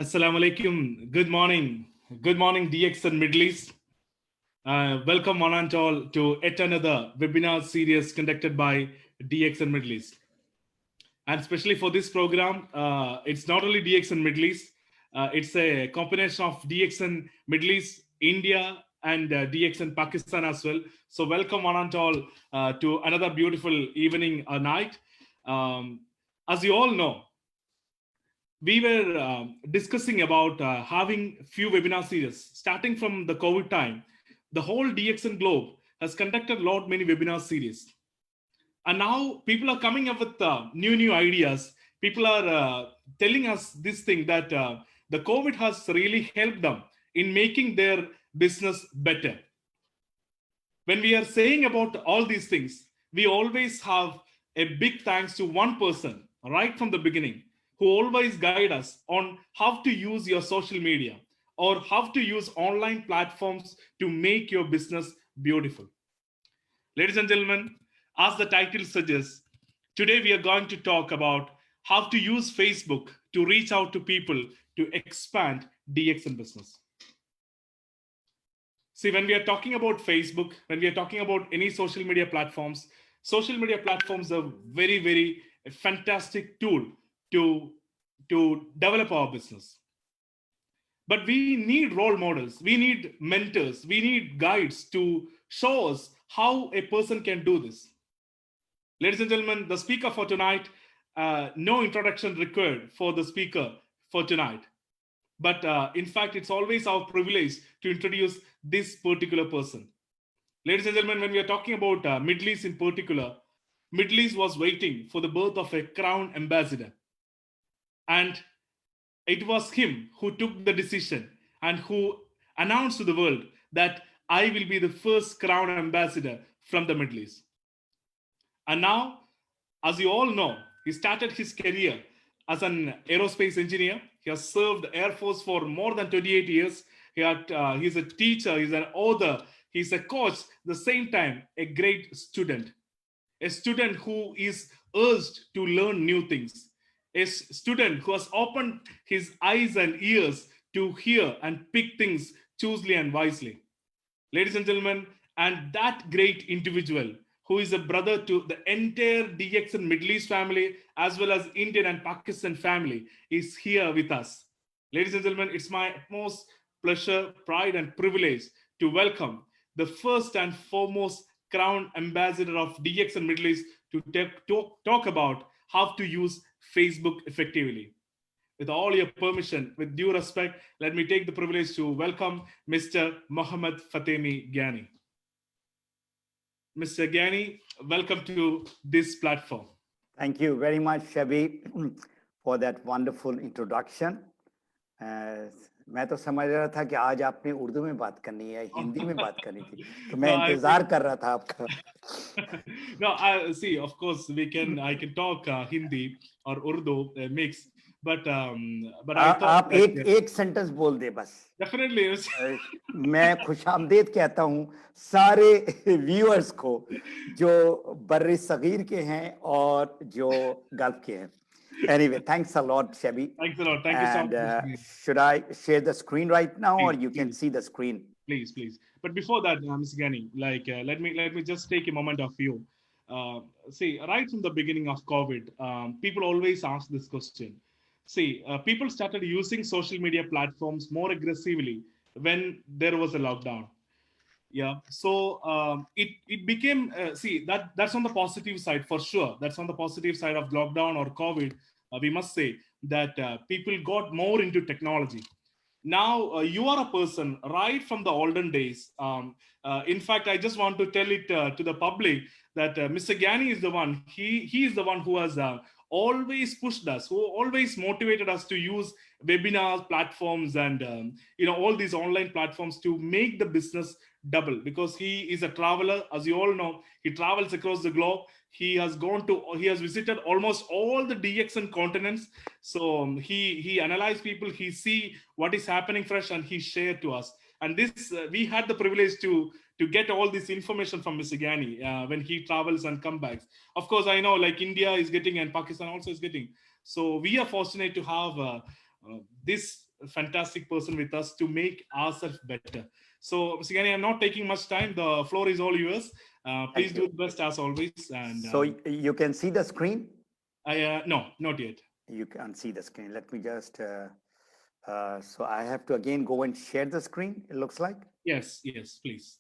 Assalamu alaikum. Good morning. Good morning, DX and Middle East. Welcome one and all to yet another webinar series conducted by DX and Middle East. And especially for this program, it's not only DX and Middle East, it's a combination of DX and Middle East, India, and DX and Pakistan as well. So welcome one and all to another beautiful evening or night. As you all know, we were discussing about having few webinar series starting from the COVID time. The whole DXN globe has conducted a lot many webinar series, and now people are coming up with new ideas. People are telling us this thing that the COVID has really helped them in making their business better. When we are saying about all these things, we always have a big thanks to one person right from the beginning who always guide us on how to use your social media or how to use online platforms to make your business beautiful. Ladies and gentlemen, as the title suggests, today we are going to talk about how to use Facebook to reach out to people to expand DX in business. See, when we are talking about Facebook, when we are talking about any social media platforms are very, very fantastic tool to develop our business. But we need role models, we need mentors, we need guides to show us how a person can do this. Ladies and gentlemen, the speaker for tonight, no introduction required for the speaker for tonight. But in fact, it's always our privilege to introduce this particular person. Ladies and gentlemen, when we are talking about Middle East in particular, Middle East was waiting for the birth of a crown ambassador. And it was him who took the decision and who announced to the world that I will be the first crown ambassador from the Middle East. And now, as you all know, he started his career as an aerospace engineer. He has served the Air Force for more than 28 years. He's a teacher, he's an author, he's a coach, at the same time, a great student. A student who is urged to learn new things. A student who has opened his eyes and ears to hear and pick things choosily and wisely. Ladies and gentlemen, and that great individual who is a brother to the entire DX and Middle East family, as well as Indian and Pakistan family, is here with us. Ladies and gentlemen, it's my utmost pleasure, pride, and privilege to welcome the first and foremost crown ambassador of DX and Middle East to talk about how to use Facebook effectively. With all your permission, with due respect, let me take the privilege to welcome Mr. Mohammed Fatemi Ghani. Mr. Ghani, welcome to this platform. Thank you very much, Shabi, for that wonderful introduction. मैं तो समझ रहा था कि आज आपने उर्दू में बात करनी है, हिंदी में बात करनी थी, तो मैं इंतजार कर रहा था आपका. No, see, of course, I can talk Hindi or Urdu mix, but I thought आप एक सेंटेंस बोल दे बस. Definitely. मैं खुशामदीद कहता हूँ सारे व्यूअर्स को जो बर्रे सगीर के हैं और जो गल्फ के हैं. Anyway, thanks a lot, Shabi. Thanks a lot. Thank you so much. Should I share the screen right now, please, or you can see the screen? Please. But before that, Mr. Ghani, let me just take a moment of you. See, right from the beginning of COVID, people always ask this question. See, people started using social media platforms more aggressively when there was a lockdown. Yeah, so it became that's on the positive side for sure. That's on the positive side of lockdown or COVID. We must say that people got more into technology. Now you are a person right from the olden days. In fact, I just want to tell it to the public that Mr. Ghani is the one. He is the one who has always pushed us, who always motivated us to use webinars, platforms, and all these online platforms to make the business double, because he is a traveler. As you all know, he travels across the globe. He has visited almost all the DXN continents. So he analyzed people, he see what is happening fresh, and he shared to us. And this we had the privilege to get all this information from Mr. Ghani when he travels and comes back. Of course, I know like India is getting and Pakistan also is getting. So we are fortunate to have this fantastic person with us to make ourselves better. So, Mr. Gani, I'm not taking much time. The floor is all yours. Please Thank do you. the best as always. And So you can see the screen? no, not yet. You can see the screen. Let me just, so I have to again go and share the screen, it looks like. Yes, yes, please.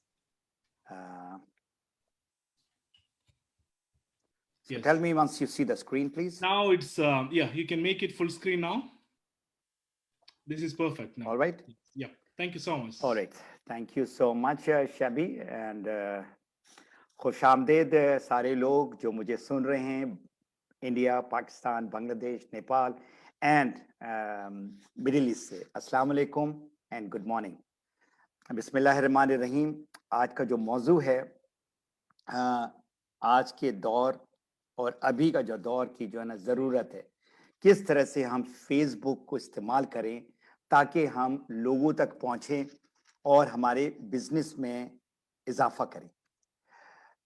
So Yes. tell me once you see the screen, please. Now it's, yeah, you can make it full screen now. This is perfect now. All right. Yeah, thank you so much. All right. Thank you so much, Shabi. And खुशामदीद सारे लोग जो मुझे सुन रहे हैं, India, Pakistan, Bangladesh, Nepal and middle east से। अस्सलाम वालेकुम and good morning. बिस्मिल्लाहिर्रहमानिर्रहीम। आज का जो मौजू है, आज के दौर और अभी का जो दौर की जो है ना ज़रूरत है, किस तरह से हम फेसबुक को इस्तेमाल करें ताकि हम लोगों तक पहुँचें और हमारे बिजनेस में इजाफा करें।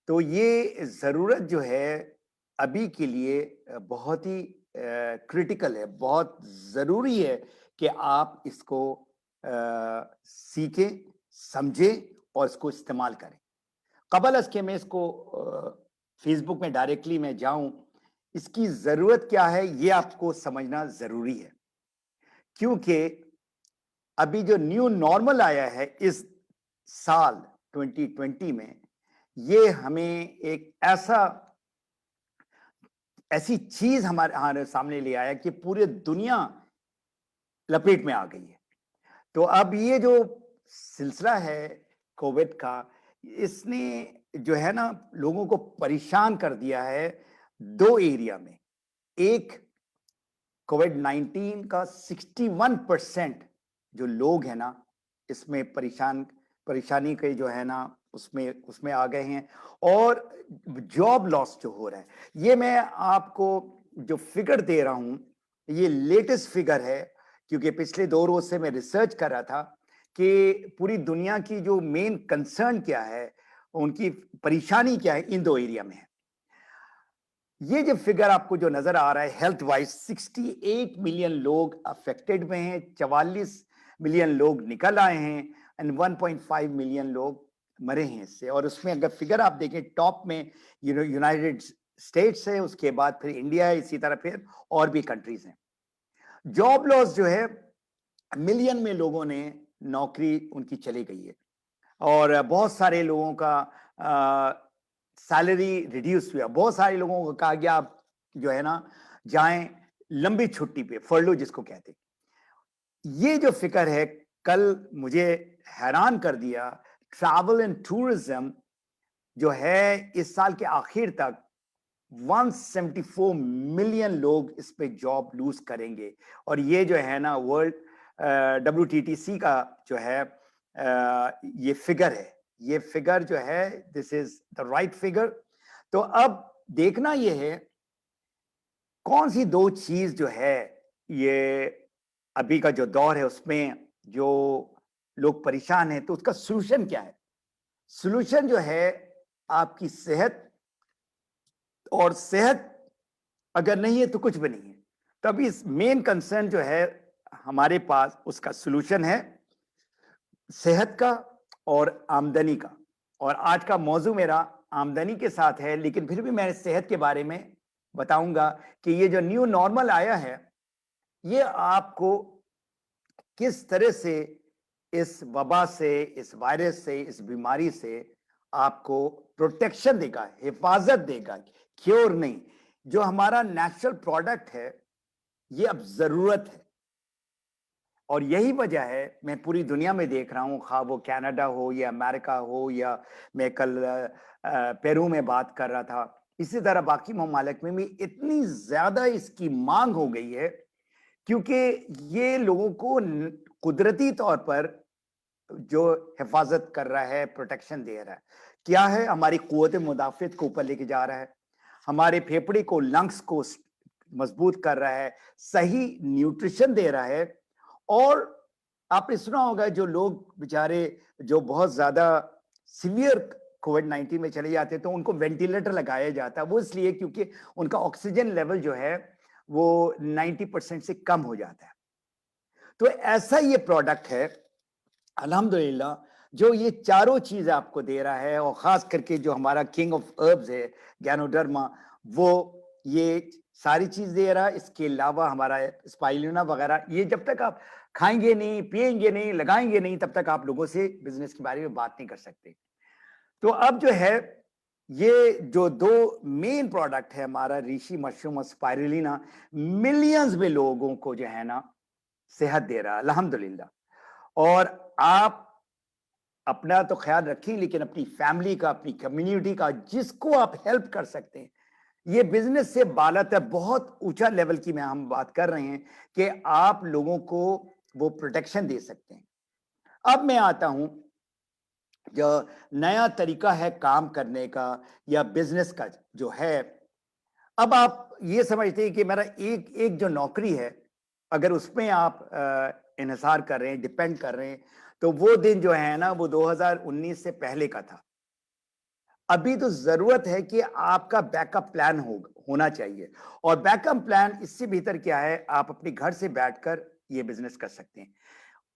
तो ये ज़रूरत जो है अभी के लिए बहुत ही क्रिटिकल है, बहुत ज़रूरी है कि आप इसको सीखें, समझें और इसको इस्तेमाल करें। कबल अज़ के मैं इसको फेसबुक में डायरेक्टली मैं जाऊं, इसकी ज़रूरत क्या है ये आपको समझना ज़रूरी है, क्योंकि अभी जो न्यू नॉर्मल आया है इस साल 2020 में, ये हमें एक ऐसी चीज हमारे सामने ले आया कि पूरी दुनिया लपेट में आ गई है। तो अब ये जो सिलसिला है कोविड का, इसने जो है ना लोगों को परेशान कर दिया है दो एरिया में। एक, कोविड-19 का 61% जो लोग हैं ना इसमें परेशानी के जो है ना उसमें आ गए हैं, और जॉब लॉस जो हो रहा है, ये मैं आपको जो फिगर दे रहा हूं ये लेटेस्ट फिगर है, क्योंकि पिछले 2 रोज से मैं रिसर्च कर रहा था कि पूरी दुनिया की जो मेन कंसर्न क्या है, उनकी परेशानी क्या है इन दो एरिया में है। ये जो फिगर आपको जो नजर आ रहा है हेल्थ वाइज, 68 मिलियन लोग अफेक्टेड में हैं, 44 मिलियन लोग निकल आए हैं एंड 1.5 मिलियन लोग मरे हैं इससे। और उसमें अगर फिगर आप देखें, टॉप में यूनाइटेड स्टेट्स है, उसके बाद फिर इंडिया है, इसी तरह फिर और भी कंट्रीज हैं। जॉब लॉस जो है, मिलियन में लोगों ने नौकरी उनकी चली गई है, और बहुत सारे लोगों का सैलरी रिड्यूस हुआ। बहुत सारे लोगों को कहा गया आप जो है ना जाएं लंबी छुट्टी पे, फर्लो जिसको कहते हैं। ये जो फिकर है कल मुझे हैरान कर दिया। ट्रैवल एंड टूरिज्म जो है इस साल के आखिर तक 174 मिलियन लोग इस पे जॉब लूज करेंगे, और ये जो है ना वर्ल्ड WTTC का जो है ये फिगर है। ये फिगर जो है this is the right figure. तो अब देखना ये है कौन सी दो चीज जो है ये अभी का जो दौर है उसमें जो लोग परेशान हैं, तो उसका सॉल्यूशन क्या है। सॉल्यूशन जो है आपकी सेहत, और सेहत अगर नहीं है तो कुछ भी नहीं है। तभी इस मेन कंसर्न जो है हमारे पास, उसका सॉल्यूशन है सेहत का और आमदनी का। और आज का मौजू मेरा आमदनी के साथ है, लेकिन फिर भी मैं सेहत के बारे में बताऊंगा कि ये जो न्यू नॉर्मल आया है ये आपको किस तरह से इस वबा से, इस वायरस से, इस बीमारी से आपको प्रोटेक्शन देगा, हिफाजत देगा, क्योर नहीं। जो हमारा नेचुरल प्रोडक्ट है ये अब जरूरत है, और यही वजह है मैं पूरी दुनिया में देख रहा हूं, खा वो कनाडा हो या अमेरिका हो, या मैं कल पेरू में बात कर रहा था, इसी तरह बाकी ममालिक में भी इतनी ज्यादा इसकी मांग हो गई है, क्योंकि ये लोगों को कुदरती तौर पर जो हिफाजत कर रहा है, प्रोटेक्शन दे रहा है। क्या है, हमारी कुव्वत मुदाफियत को ऊपर लेके जा रहा है, हमारे फेफड़े को, लंग्स को मजबूत कर रहा है, सही न्यूट्रिशन दे रहा है। और आपने सुना होगा जो लोग बेचारे जो बहुत ज्यादा सीवियर कोविड-19 में चले जाते हैं तो उनको वेंटिलेटर लगाया जाता है, वो इसलिए क्योंकि उनका ऑक्सीजन लेवल जो है वो 90% से कम हो जाता है। तो ऐसा ये प्रोडक्ट है अल्हम्दुलिल्लाह, जो ये चारों चीज आपको दे रहा है, और खास करके जो हमारा किंग ऑफ हर्ब्स है गैनोडर्मा, वो ये सारी चीज दे रहा है। इसके अलावा हमारा स्पाइरुलिना वगैरह, ये जब तक आप खाएंगे नहीं, पिएंगे नहीं, लगाएंगे नहीं, तब तक आप लोगों से बिजनेस के बारे में बात नहीं कर सकते। तो अब जो है, ये जो दो मेन प्रोडक्ट है हमारा, ऋषि मशरूम और स्पाइरुलिना, मिलियंस में लोगों को जो है ना सेहत दे रहा है अल्हम्दुलिल्लाह। और आप अपना तो ख्याल रखें, लेकिन अपनी फैमिली का, अपनी कम्युनिटी का, जिसको आप हेल्प कर सकते हैं, ये बिजनेस से बालातर बहुत ऊंचा लेवल की में हम बात कर रहे हैं कि आप लोगों को वो प्रोटेक्शन दे सकते हैं। अब मैं आता हूं, जो नया तरीका है काम करने का या बिजनेस का जो है, अब आप ये समझते हैं कि मेरा एक एक जो नौकरी है, अगर उसमें आप इन्हिसार कर रहे हैं, डिपेंड कर रहे हैं, तो वो दिन जो है ना, वो 2019 से पहले का था। अभी तो जरूरत है कि आपका बैकअप प्लान होना चाहिए। और बैकअप प्लान इससे भीतर क्या है, आप अपने घर से बैठकर ये बिजनेस कर सकते हैं।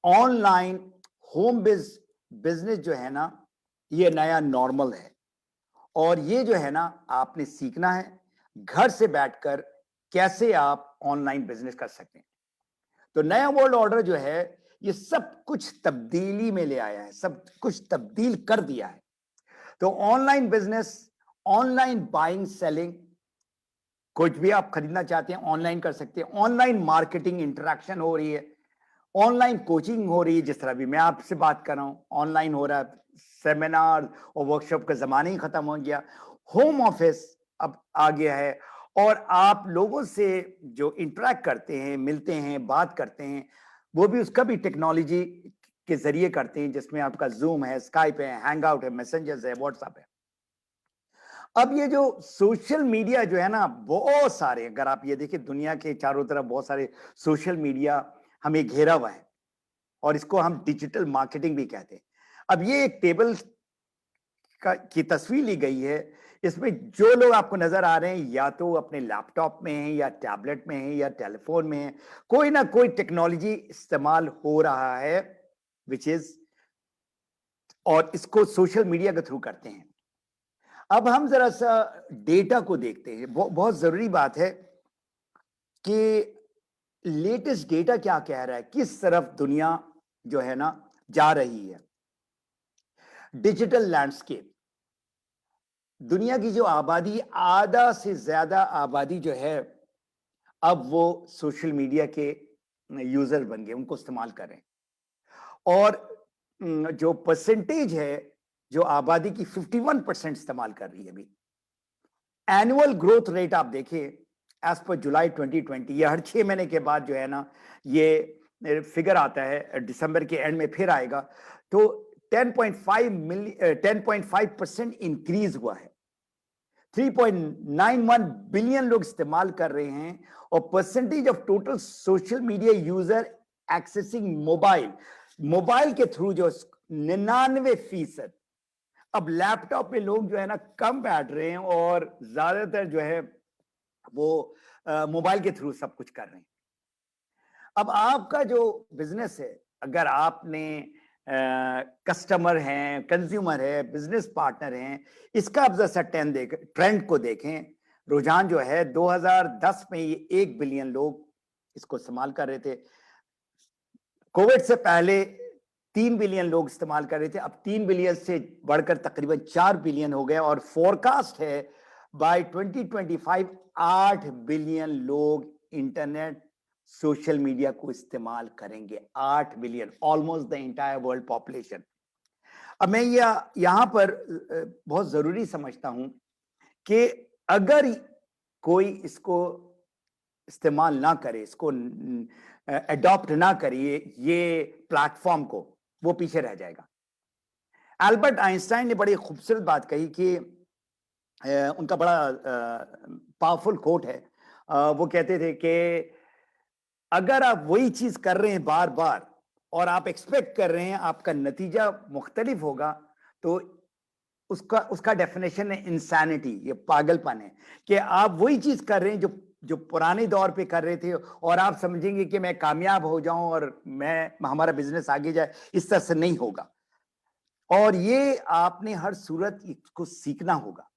ऑनलाइन होम बिजनेस जो है ना, ये नया नॉर्मल है। और ये जो है ना, आपने सीखना है घर से बैठकर कैसे आप ऑनलाइन बिजनेस कर सकते हैं। तो नया वर्ल्ड ऑर्डर जो है, ये सब कुछ तब्दीली में ले आया है, सब कुछ तब्दील कर दिया है। तो online business, online buying selling, कुछ भी आप खरीदना चाहते हैं ऑनलाइन कर सकते हैं। ऑनलाइन मार्केटिंग इंटरेक्शन हो रही है, ऑनलाइन कोचिंग हो रही है, जिस तरह भी मैं आपसे बात कर रहा हूं ऑनलाइन हो रहा है। सेमिनार और वर्कशॉप का जमाना ही खत्म हो गया, होम ऑफिस अब आ गया है। और आप लोगों से जो इंटरेक्ट करते हैं, मिलते हैं, बात करते हैं, वो भी उसका भी टेक्नोलॉजी के जरिए करते हैं, जिसमें आपका जूम है, स्काइप है, हैंग आउट है, मैसेंजर्स है, व्हाट्सएप है। अब ये जो सोशल मीडिया जो है ना, बहुत सारे, अगर आप ये देखिए दुनिया के चारों तरफ बहुत सारे सोशल मीडिया हमें घेरा हुआ है, और इसको हम डिजिटल मार्केटिंग भी कहते हैं। अब ये एक टेबल की तस्वीर ली गई है। इसमें जो लोग आपको नजर आ रहे हैं, या तो अपने लैपटॉप में हैं, या टैबलेट में हैं, या टेलीफोन में हैं, कोई ना कोई टेक्नोलॉजी इस्तेमाल हो रहा है, विच इज, और इसको सोशल मीडिया के थ्रू करते हैं। अब हम जरा सा डेटा को देखते हैं। बहुत जरूरी बात है कि लेटेस्ट डेटा क्या कह रहा है, किस तरफ दुनिया जो है ना जा रही है। डिजिटल लैंडस्केप, दुनिया की जो आबादी, आधा से ज्यादा आबादी जो है, अब वो सोशल मीडिया के यूजर बन गए, उनको इस्तेमाल कर रहे हैं। और जो परसेंटेज है, जो आबादी की 51% इस्तेमाल कर रही है अभी। एनुअल ग्रोथ रेट आप देखें, एज पर जुलाई 2020, ये हर 6 महीने के बाद जो है ना, ये फिगर आता है, दिसंबर के एंड में फिर आएगा। तो 10.5% इंक्रीज हुआ है। 3.91 बिलियन लोग इस्तेमाल कर रहे हैं। और percentage of total social media user accessing mobile के थ्रू जो 99%। अब लैपटॉप में लोग जो है ना कम बैठ रहे हैं, और ज्यादातर जो है वो मोबाइल के थ्रू सब कुछ कर रहे हैं। अब आपका जो बिजनेस है, अगर आपने कस्टमर हैं, कंज्यूमर है, बिजनेस पार्टनर हैं, इसका आप जैसा ट्रेंड को देखें। रुझान जो है 2010 में ये 1 बिलियन लोग इसको इस्तेमाल कर रहे थे। कोविड से पहले 3 बिलियन लोग इस्तेमाल कर रहे थे, अब 3 बिलियन से बढ़कर तकरीबन 4 बिलियन हो गए। और फोरकास्ट है बाय 2025 8 बिलियन लोग इंटरनेट, सोशल मीडिया को इस्तेमाल करेंगे। 8 billion, almost the entire world population. अब मैं यहां पर बहुत जरूरी समझता हूं कि अगर कोई इसको इस्तेमाल ना करे, इसको अडॉप्ट ना करे, ये प्लेटफॉर्म को, वो पीछे रह जाएगा। एल्बर्ट आइंस्टाइन ने बड़ी खूबसूरत बात कही कि उनका बड़ा पावरफुल कोट है। वो कहते थे कि अगर आप वही चीज कर रहे हैं बार बार, और आप एक्सपेक्ट कर रहे हैं आपका नतीजा मुख्तलिफ होगा, तो उसका डेफिनेशन है इंसैनिटी, ये पागलपन है। कि आप वही चीज कर रहे हैं जो जो पुराने दौर पे कर रहे थे और आप समझेंगे कि मैं कामयाब हो जाऊं और हमारा बिजनेस आगे जाए, इस तरह से नहीं होगा। और ये आपने हर सूरत इसको सीखना होगा।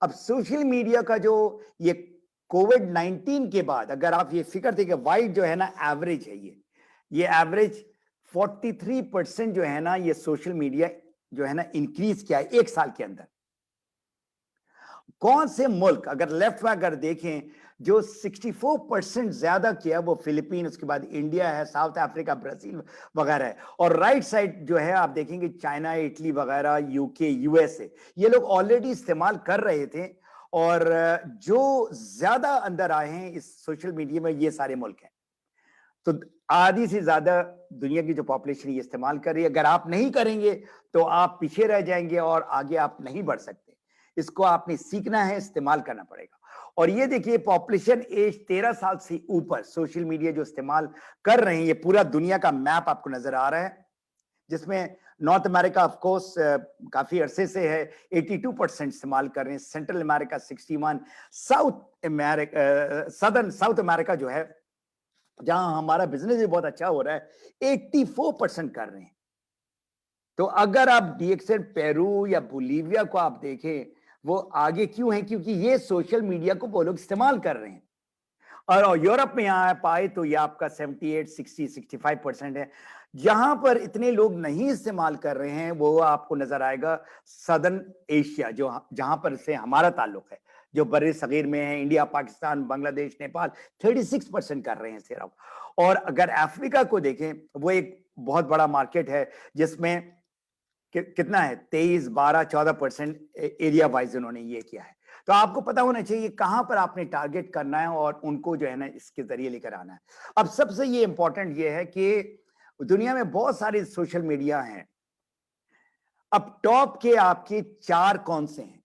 अब सोशल मीडिया का जो ये कोविड-19 के बाद अगर आप ये फिक्र देखिए, वाइड जो है ना एवरेज है, ये एवरेज 43% जो है ना, ये सोशल मीडिया जो है ना इंक्रीज किया है 1 साल के अंदर। कौन से मुल्क अगर लेफ्ट में अगर देखें जो 64% ज्यादा किया, वो फिलीपीन, उसके बाद इंडिया है, साउथ अफ्रीका, ब्राजील वगैरह है। और राइट साइड जो है आप देखेंगे चाइना, इटली वगैरह, यूके, यूएसए, ये लोग ऑलरेडी इस्तेमाल कर रहे थे। और जो ज्यादा अंदर आए हैं इस सोशल मीडिया में, ये सारे मुल्क हैं। तो आधी से ज्यादा दुनिया की जो पॉपुलेशन ये इस्तेमाल कर रही है। अगर आप नहीं करेंगे तो आप पीछे रह जाएंगे और आगे आप नहीं बढ़ सकते। इसको आपने सीखना है, इस्तेमाल करना पड़ेगा। और ये देखिए, पॉपुलेशन एज 13 साल से ऊपर सोशल मीडिया जो इस्तेमाल कर रहे हैं, ये पूरा दुनिया का मैप आपको नजर आ रहा है, जिसमें नॉर्थ अमेरिका ऑफ कोर्स काफी अरसे से है, 82% इस्तेमाल कर रहे हैं, central America 61, south America, southern south America जो है, जहां हमारा बिजनेस भी बहुत अच्छा हो रहा है, 84% कर रहे हैं। तो अगर आप डीएक्सएल पेरू या बोलीविया को आप देखें, वो आगे क्यों है? क्योंकि ये सोशल मीडिया को वो लोग इस्तेमाल कर रहे हैं। और यूरोप में यहाँ पाए तो ये आपका 78, 60, 65% है। जहां पर इतने लोग नहीं इस्तेमाल कर रहे हैं, वो आपको नजर आएगा सदर्न एशिया, जो जहां पर से हमारा ताल्लुक है, जो बड़े सगीर में है, इंडिया, पाकिस्तान, बांग्लादेश, नेपाल, 36% कर रहे हैं सिर्फ। और अगर अफ्रीका को देखें, वो एक बहुत बड़ा मार्केट है, जिसमें कितना है, 23, 12, 14% एरिया वाइज उन्होंने ये किया है। तो आपको पता होना चाहिए कहां पर आपने टारगेट करना है और उनको जो है ना इसके जरिए लेकर आना है। अब सबसे ये इंपॉर्टेंट ये है कि दुनिया में बहुत सारे सोशल मीडिया हैं। अब टॉप के आपके 4 कौन से हैं?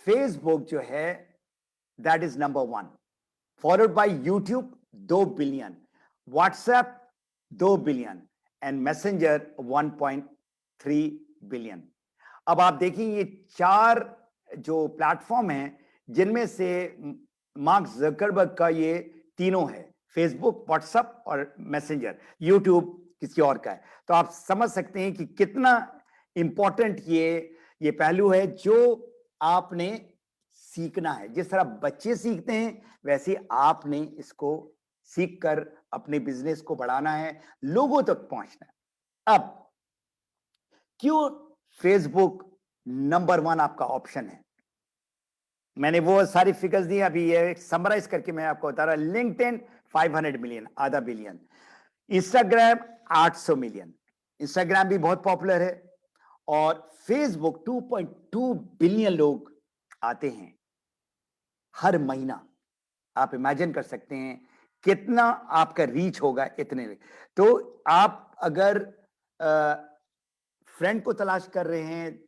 फेसबुक जो है that is number 1, followed by YouTube 2 billion, WhatsApp 2 billion and messenger 1.3 billion. अब आप देखिए, ये 4 जो प्लेटफॉर्म हैं, जिनमें से मार्क जकरबर्ग का ये तीनों है, फेसबुक, व्हाट्सएप और मैसेंजर। यूट्यूब किसी और का है। तो आप समझ सकते हैं कि कितना इंपॉर्टेंट ये पहलू है जो आपने सीखना है। जिस तरह बच्चे सीखते हैं, वैसे आपने इसको सीखकर अपने बिजनेस को बढ़ाना है, लोगों तक पहुंचना है। अब क्यों फेसबुक नंबर 1 आपका ऑप्शन है? मैंने वो सारी फिगर्स दी, अभी ये समराइज करके मैं आपको बता रहा। लिंक्डइन 500 मिलियन, आधा बिलियन। इंस्टाग्राम 800 मिलियन, इंस्टाग्राम भी बहुत पॉपुलर है। और फेसबुक 2.2 बिलियन लोग आते हैं हर महीना। आप इमेजिन कर सकते हैं कितना आपका रीच होगा इतने में। तो आप अगर फ्रेंड को तलाश कर रहे हैं,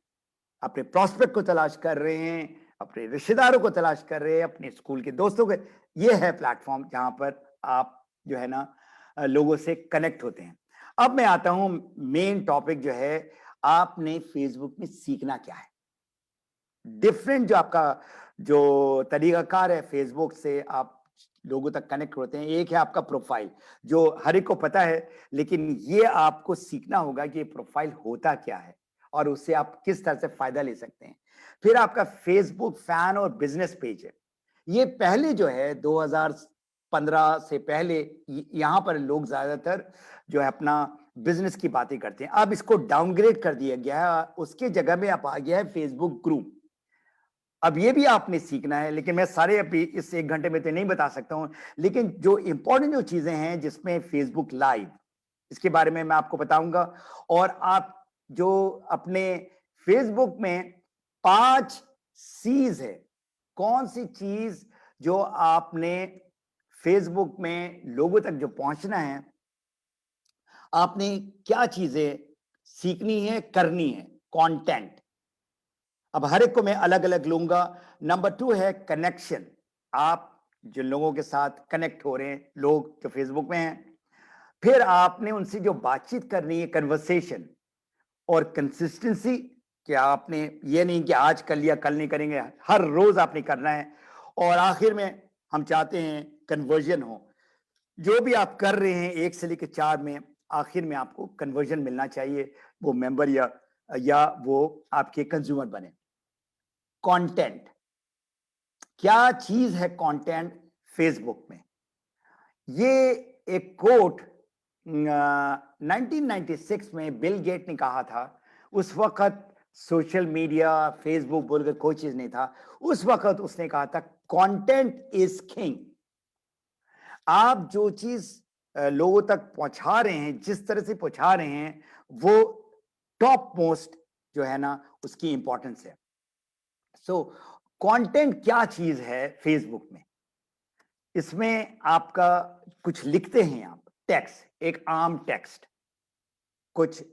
अपने प्रॉस्पेक्ट को तलाश कर रहे हैं, अपने रिश्तेदारों को तलाश कर रहे हैं, अपने स्कूल के दोस्तों को, ये है प्लेटफॉर्म जहां पर आप जो है ना लोगों से कनेक्ट होते हैं। अब मैं आता हूं मेन टॉपिक जो है, आपने फेसबुक में सीखना क्या है। डिफरेंट जो आपका जो तरीकाकार है फेसबुक से आप लोगों तक कनेक्ट होते हैं। एक है आपका प्रोफाइल, जो हर एक को पता है, लेकिन ये आपको सीखना होगा कि ये प्रोफाइल होता क्या है और उससे आप किस तरह से फायदा ले सकते हैं। फिर आपका फेसबुक फैन और बिजनेस पेज है। ये पहले जो है 2015 से पहले यहां पर लोग ज्यादातर जो है अपना बिजनेस की बातें करते हैं। अब इसको डाउनग्रेड कर दिया गया है, उसके जगह में आप आ गया है फेसबुक ग्रुप। अब ये भी आपने सीखना है, लेकिन मैं सारे अभी इस 1 घंटे में तो नहीं बता सकता हूं। लेकिन जो इंपॉर्टेंट जो चीजें हैं, जिसमें फेसबुक लाइव, इसके बारे में मैं आपको बताऊंगा। और आप जो अपने फेसबुक में 5 C's है, कौन सी चीज जो आपने फेसबुक में लोगों तक जो पहुंचना है, आपने क्या चीजें सीखनी है, करनी है। कंटेंट, अब हर एक को मैं अलग अलग लूंगा। नंबर 2 है कनेक्शन, आप जिन लोगों के साथ कनेक्ट हो रहे हैं, लोग जो फेसबुक में हैं। फिर आपने उनसे जो बातचीत करनी है, कन्वर्सेशन। और कंसिस्टेंसी, कि आपने ये नहीं कि आज कर लिया कल नहीं करेंगे, हर रोज आपने करना है। और आखिर में हम चाहते हैं कन्वर्जन हो। जो भी आप कर रहे हैं 1 से लेकर 4 में आखिर में आपको कन्वर्जन मिलना चाहिए, वो मेंबर या वो आपके कंज्यूमर बने। कंटेंट, क्या चीज है कंटेंट फेसबुक में? ये एक कोट 1996 में बिल गेट ने कहा था। उस वक्त सोशल मीडिया फेसबुक बोलकर कोई चीज नहीं था। उस वक्त उसने कहा था कंटेंट इज किंग। आप जो चीज लोगों तक पहुंचा रहे हैं, जिस तरह से पहुंचा रहे हैं, वो टॉप मोस्ट जो है ना उसकी इंपॉर्टेंस है। सो कंटेंट क्या चीज है फेसबुक में? इसमें आपका कुछ लिखते हैं आप, टेक्स्ट, एक आम टेक्स्ट, कुछ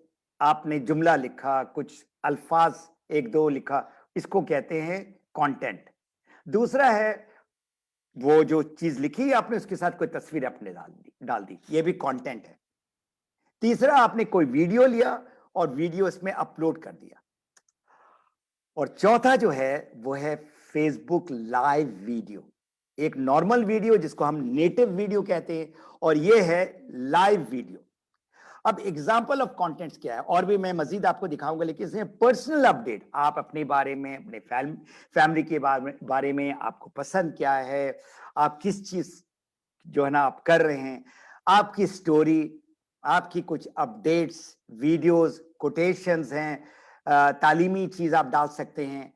आपने जुमला लिखा, कुछ अल्फाज एक दो लिखा, इसको कहते हैं कंटेंट। दूसरा है वो जो चीज लिखी आपने उसके साथ कोई तस्वीर आपने डाल दी, ये भी कंटेंट है। तीसरा आपने कोई वीडियो लिया और वीडियो इसमें अपलोड कर दिया। और चौथा जो है वो है फेसबुक लाइव वीडियो, एक नॉर्मल वीडियो जिसको हम नेटिव वीडियो कहते हैं, और ये है लाइव वीडियो। अब एग्जाम्पल ऑफ कंटेंट्स क्या है, और भी मैं मजीद आपको दिखाऊंगा, लेकिन इसमें पर्सनल अपडेट, आप अपने बारे में, अपने फैमिली के बारे में, आपको पसंद क्या है, आप किस चीज जो है ना आप कर रहे हैं, आपकी स्टोरी, आपकी कुछ अपडेट्स, वीडियोस, कोटेशंस हैं, तालीमी चीज आप डाल सकते हैं।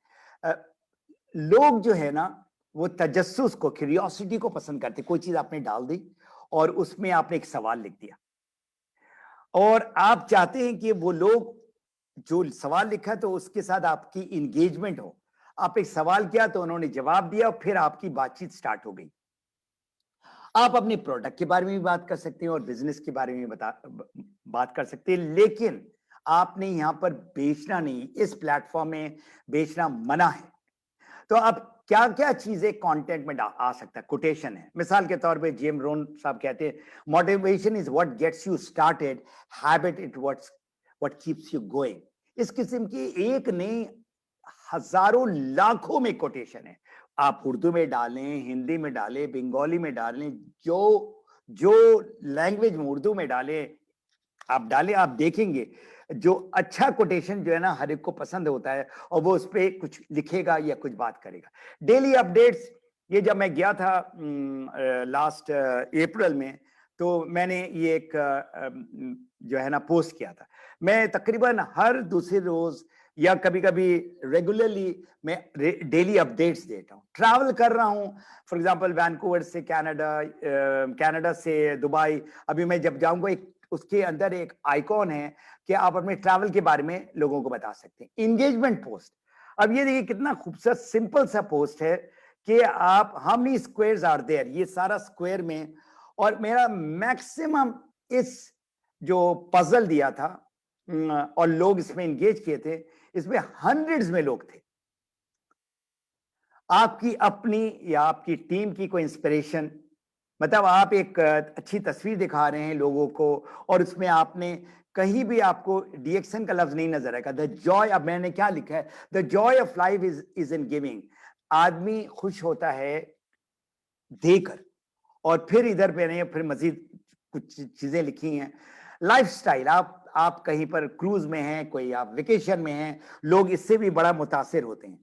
लोग जो है ना वो तजस्सुस को, क्यूरियोसिटी को पसंद करते। कोई चीज आपने डाल दी और उसमें आपने एक सवाल लिख दिया, और आप चाहते हैं कि वो लोग जो सवाल लिखा तो उसके साथ आपकी इंगेजमेंट हो। आप एक सवाल किया तो उन्होंने जवाब दिया, फिर आपकी बातचीत स्टार्ट हो गई। आप अपने प्रोडक्ट के बारे में भी बात कर सकते हैं और बिजनेस के बारे में बात कर सकते हैं, लेकिन आपने यहां पर बेचना नहीं, इस प्लेटफॉर्म में बेचना मना है। तो अब क्या क्या चीजें कंटेंट में आ सकता है? कोटेशन है, मिसाल के तौर पे जेम रोन साहब कहते हैं motivation is what gets you started, habit it what keeps you going. इस किस्म की एक नहीं हजारों लाखों में कोटेशन है। आप उर्दू में डालें, हिंदी में डालें, बंगाली में डालें, जो लैंग्वेज में, उर्दू में डालें, आप डालें, आप देखेंगे जो अच्छा कोटेशन जो है ना हर एक को पसंद होता है, और वो उस पर कुछ लिखेगा या कुछ बात करेगा। डेली अपडेट्स, ये जब मैं गया था लास्ट अप्रैल में, तो मैंने ये एक जो है ना पोस्ट किया था। मैं तकरीबन हर दूसरे रोज या कभी कभी रेगुलरली मैं डेली अपडेट्स देता हूँ। ट्रैवल कर रहा हूँ, फॉर एग्जांपल वैंकूवर से कनाडा से दुबई, अभी मैं जब जाऊंगा एक उसके अंदर एक आइकॉन है कि आप अपने ट्रैवल के बारे में लोगों को बता सकते हैं। इंगेजमेंट पोस्ट, अब ये देखिए कितना खूबसूरत सिंपल सा पोस्ट है कि आप how many squares are there, ये सारा स्क्वायर में, और मेरा मैक्सिमम इस जो पजल दिया था और लोग इसमें इंगेज किए थे, इसमें हंड्रेड्स में लोग थे। आपकी अपनी या आपकी टीम की कोई इंस्पिरेशन, मतलब आप एक अच्छी तस्वीर दिखा रहे हैं लोगों को, और उसमें आपने कहीं भी आपको डिएक्शन का लफ्ज नहीं नजर आएगा। द जॉय, अब मैंने क्या लिखा है, the Joy of life is in giving. आदमी खुश होता है देकर। और फिर इधर मैंने फिर मजीद कुछ चीजें लिखी हैं। लाइफस्टाइल, आप कहीं पर क्रूज में हैं, कोई आप वेकेशन में हैं, लोग इससे भी बड़ा मुतासिर होते हैं।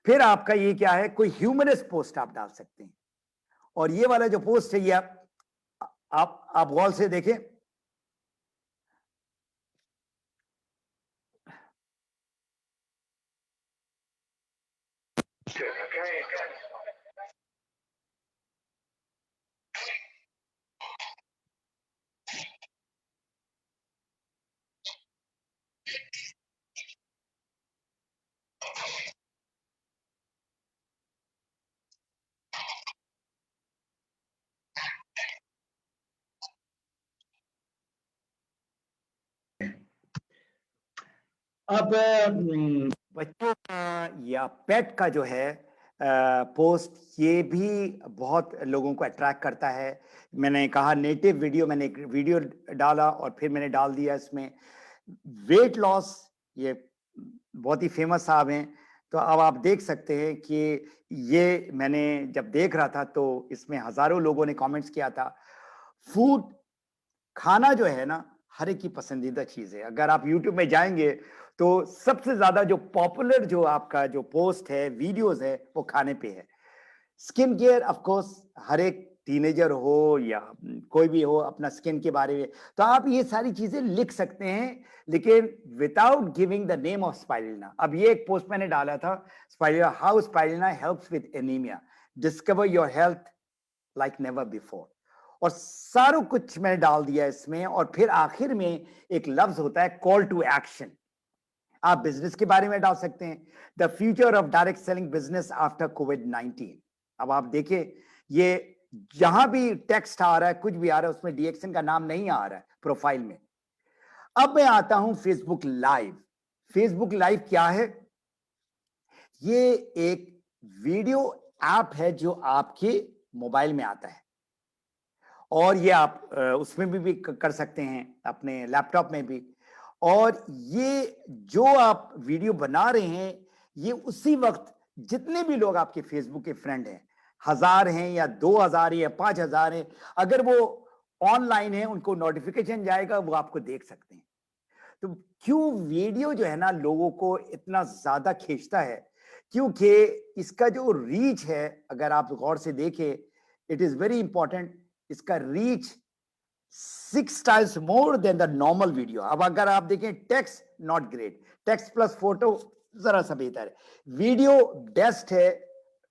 फिर आपका ये क्या है, कोई ह्यूमरस पोस्ट आप डाल सकते हैं। और ये वाला जो पोस्ट है ये आप गौर से देखें, अब बच्चों का या पेट का जो है पोस्ट, ये भी बहुत लोगों को अट्रैक्ट करता है। मैंने कहा नेटिव वीडियो, मैंने एक वीडियो डाला और फिर मैंने डाल दिया इसमें वेट लॉस। ये बहुत ही फेमस साहब हैं तो अब आप देख सकते हैं कि ये मैंने जब देख रहा था तो इसमें हजारों लोगों ने कमेंट्स किया था। फूड, खाना जो है ना, हर एक की पसंदीदा चीज है। अगर आप यूट्यूब में जाएंगे तो सबसे ज्यादा जो पॉपुलर जो आपका जो पोस्ट है, वीडियोस है, वो खाने पे है। स्किन केयर, ऑफ कोर्स, हर एक टीनेजर हो या कोई भी हो, अपना स्किन के बारे में तो आप ये सारी चीजें लिख सकते हैं, लेकिन without giving the name of spirulina. अब ये एक पोस्ट मैंने डाला था, spirulina, how spirulina helps with anaemia, discover your health like never before. और सारा कुछ मैंने डाल दिया इसमें, और फिर आखिर में एक लफ्ज होता है कॉल टू एक्शन। आप बिजनेस के बारे में डाल सकते हैं, the future of direct selling business after कोविड-19। अब आप देखिए, ये जहां भी टेक्स्ट आ रहा है, कुछ भी आ रहा है, उसमें डीएक्सन का नाम नहीं आ रहा है प्रोफाइल में। अब मैं आता हूं फेसबुक लाइव। फेसबुक लाइव क्या है? ये एक वीडियो ऐप है जो आपके मोबाइल में आता है, और ये आप उसमें भी कर सकते हैं, अपने लैपटॉप में भी। और ये जो आप वीडियो बना रहे हैं, ये उसी वक्त जितने भी लोग आपके फेसबुक के फ्रेंड हैं, 1000 हैं या 2000 या 5000 हैं, अगर वो ऑनलाइन है, उनको नोटिफिकेशन जाएगा, वो आपको देख सकते हैं। तो क्यों वीडियो जो है ना लोगों को इतना ज्यादा खींचता है? क्योंकि इसका जो रीच है, अगर आप गौर से देखें, इट इज वेरी इंपॉर्टेंट। इसका reach 6 times more than the normal video। अब अगर आप देखें, text not great, text plus photo जरा सा बेहतर है, वीडियो बेस्ट है,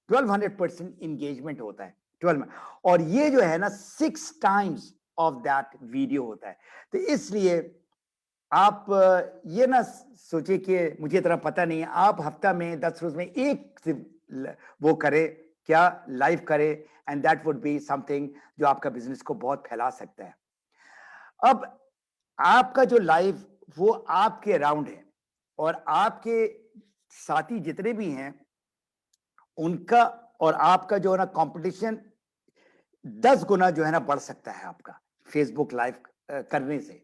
1200% इंगेजमेंट होता है 12 में, और ये जो है ना 6 times ऑफ दैट वीडियो होता है। तो इसलिए आप ये ना सोचे कि मुझे इतना पता नहीं है। आप हफ्ता में 10 रोज में एक वो करे, क्या, लाइव करे, and that would be something जो आपका बिजनेस को बहुत फैला सकता है। अब आपका जो लाइफ वो आपके अराउंड है, और आपके साथी जितने भी हैं उनका और आपका जो है ना कंपटीशन 10 गुना जो है ना बढ़ सकता है आपका फेसबुक लाइव करने से।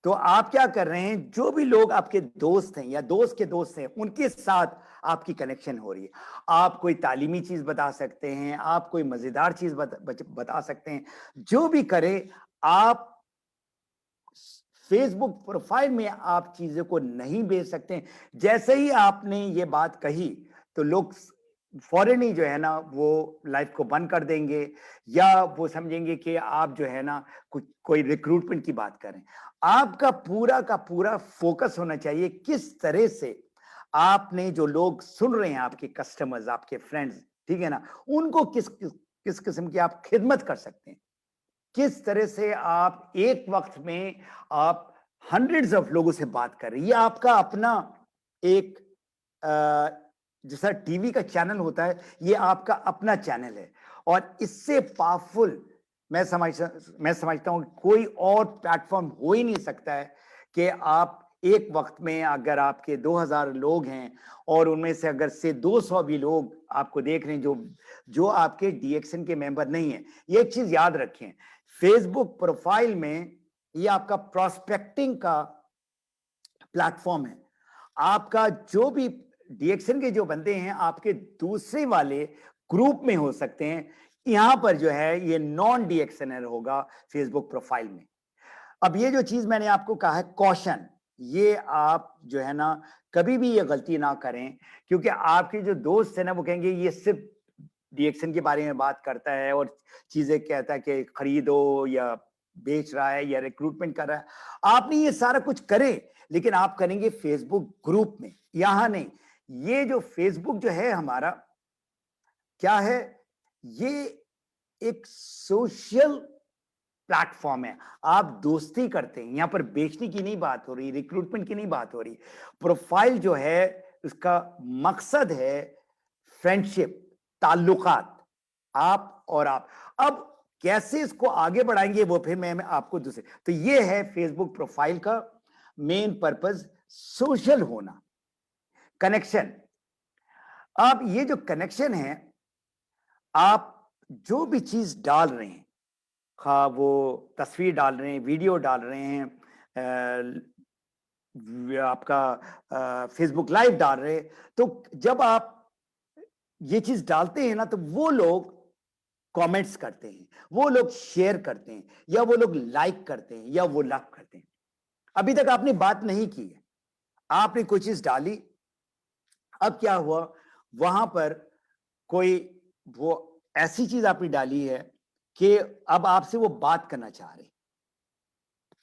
तो आप क्या कर रहे हैं, जो भी लोग आपके दोस्त हैं या दोस्त के दोस्त हैं, उनके साथ आपकी कनेक्शन हो रही है। आप कोई तालीमी चीज बता सकते हैं, आप कोई मजेदार चीज बता सकते हैं, जो भी करें आप। फेसबुक प्रोफाइल में आप चीजों को नहीं बेच सकते। जैसे ही आपने ये बात कही तो लोग फौरन ही जो है ना वो लाइफ को बंद कर देंगे, या वो समझेंगे कि आप जो है ना कोई रिक्रूटमेंट की बात करें। आपका पूरा का पूरा फोकस होना चाहिए किस तरह से आपने जो लोग सुन रहे हैं, आपके कस्टमर्स, आपके फ्रेंड्स, ठीक है ना, उनको किस किस किस किस्म की आप खिदमत कर सकते हैं, किस तरह से आप एक वक्त में आप हंड्रेड्स ऑफ लोगों से बात कर रहे हैं। ये आपका अपना एक जैसा टीवी का चैनल होता है, ये आपका अपना चैनल है, और इससे पावरफुल मैं समझता हूं कोई और प्लेटफॉर्म हो ही नहीं सकता है कि आप एक वक्त में, अगर आपके 2000 लोग हैं और उनमें से अगर से 200 भी लोग आपको देख रहे हैं जो जो आपके डीएक्सन के मेंबर नहीं है। ये एक चीज याद रखें, फेसबुक प्रोफाइल में ये आपका प्रोस्पेक्टिंग का प्लेटफॉर्म है। आपका जो भी डीएक्सन के जो बंदे हैं, आपके दूसरे वाले ग्रुप में हो सकते हैं। यहां पर जो है ये नॉन डीएक्सनर होगा फेसबुक प्रोफाइल में। अब ये जो चीज मैंने आपको कहा है कॉशन, ये आप जो है ना कभी भी ये गलती ना करें, क्योंकि आपके जो दोस्त है ना वो कहेंगे ये सिर्फ डीएक्सन के बारे में बात करता है और चीजें कहता है कि खरीदो या बेच रहा है या रिक्रूटमेंट कर रहा है। आपने ये सारा कुछ करें, लेकिन आप करेंगे फेसबुक ग्रुप में, यहां नहीं। ये जो फेसबुक जो है हमारा क्या है, ये एक सोशल प्लेटफॉर्म है। आप दोस्ती करते हैं, यहां पर बेचने की नहीं बात हो रही, रिक्रूटमेंट की नहीं बात हो रही। प्रोफाइल जो है उसका मकसद है फ्रेंडशिप, ताल्लुकात, आप और आप। अब कैसे इसको आगे बढ़ाएंगे वो फिर मैं आपको दूसरे, तो ये है फेसबुक प्रोफाइल का मेन पर्पस, सोशल होना, कनेक्शन। अब ये जो कनेक्शन है, आप जो भी चीज डाल रहे हैं, खा वो तस्वीर डाल रहे हैं, वीडियो डाल रहे हैं, आपका फेसबुक लाइव डाल रहे हैं, तो जब आप ये चीज डालते हैं ना, तो वो लोग कमेंट्स करते हैं, वो लोग शेयर करते हैं, या वो लोग लाइक करते हैं, या वो लव करते हैं। अभी तक आपने बात नहीं की है, आपने कोई चीज डाली, अब क्या हुआ, वहां पर कोई वो ऐसी चीज आपने डाली है कि अब आपसे वो बात करना चाह रहे,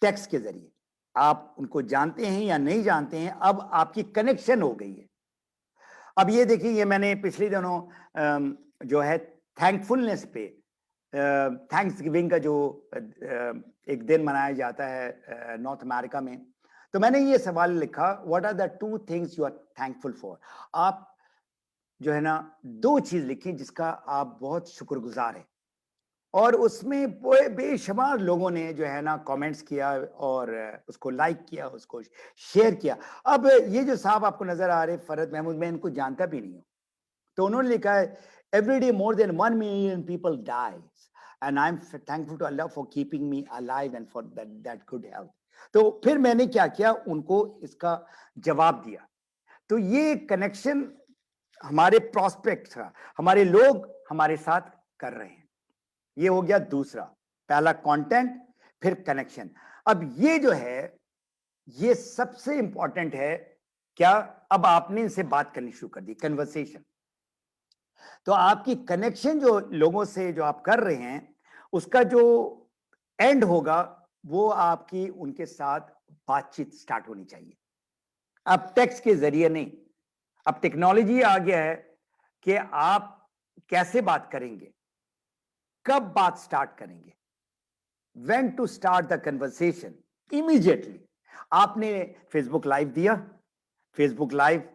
टेक्स्ट के जरिए। आप उनको जानते हैं या नहीं जानते हैं, अब आपकी कनेक्शन हो गई है। अब ये देखिए, ये मैंने पिछले दिनों जो है थैंकफुलनेस पे, थैंक्स गिविंग का जो एक दिन मनाया जाता है नॉर्थ अमेरिका में, तो मैंने ये सवाल लिखा, what are the 2 things you are thankful for. आप जो है ना 2 चीज लिखी जिसका आप बहुत शुक्रगुजार हैं, और उसमें बेशुमार लोगों ने जो है ना कमेंट्स किया और उसको लाइक किया, उसको शेयर किया। अब ये जो साहब आपको नजर आ रहे फरहद महमूद, मैं इनको जानता भी नहीं हूं, तो उन्होंने लिखा है, every day more than 1 million people dies and I am thankful to Allah for keeping me alive and for that good health. तो फिर मैंने क्या किया, उनको इसका जवाब दिया। तो ये कनेक्शन हमारे प्रोस्पेक्ट का, हमारे लोग हमारे साथ कर रहे हैं। ये हो गया दूसरा, पहला कंटेंट, फिर कनेक्शन। अब ये जो है, ये सबसे इंपॉर्टेंट है। क्या, अब आपने इनसे बात करनी शुरू कर दी, कन्वर्सेशन। तो आपकी कनेक्शन जो लोगों से जो आप कर रहे हैं, उसका जो एंड होगा, वो आपकी उनके साथ बातचीत स्टार्ट होनी चाहिए। अब टेक्स्ट के जरिए नहीं, अब टेक्नोलॉजी आ गया है कि आप कैसे बात करेंगे, कब बात स्टार्ट करेंगे, when to start the conversation. Immediately आपने फेसबुक लाइव दिया, फेसबुक लाइव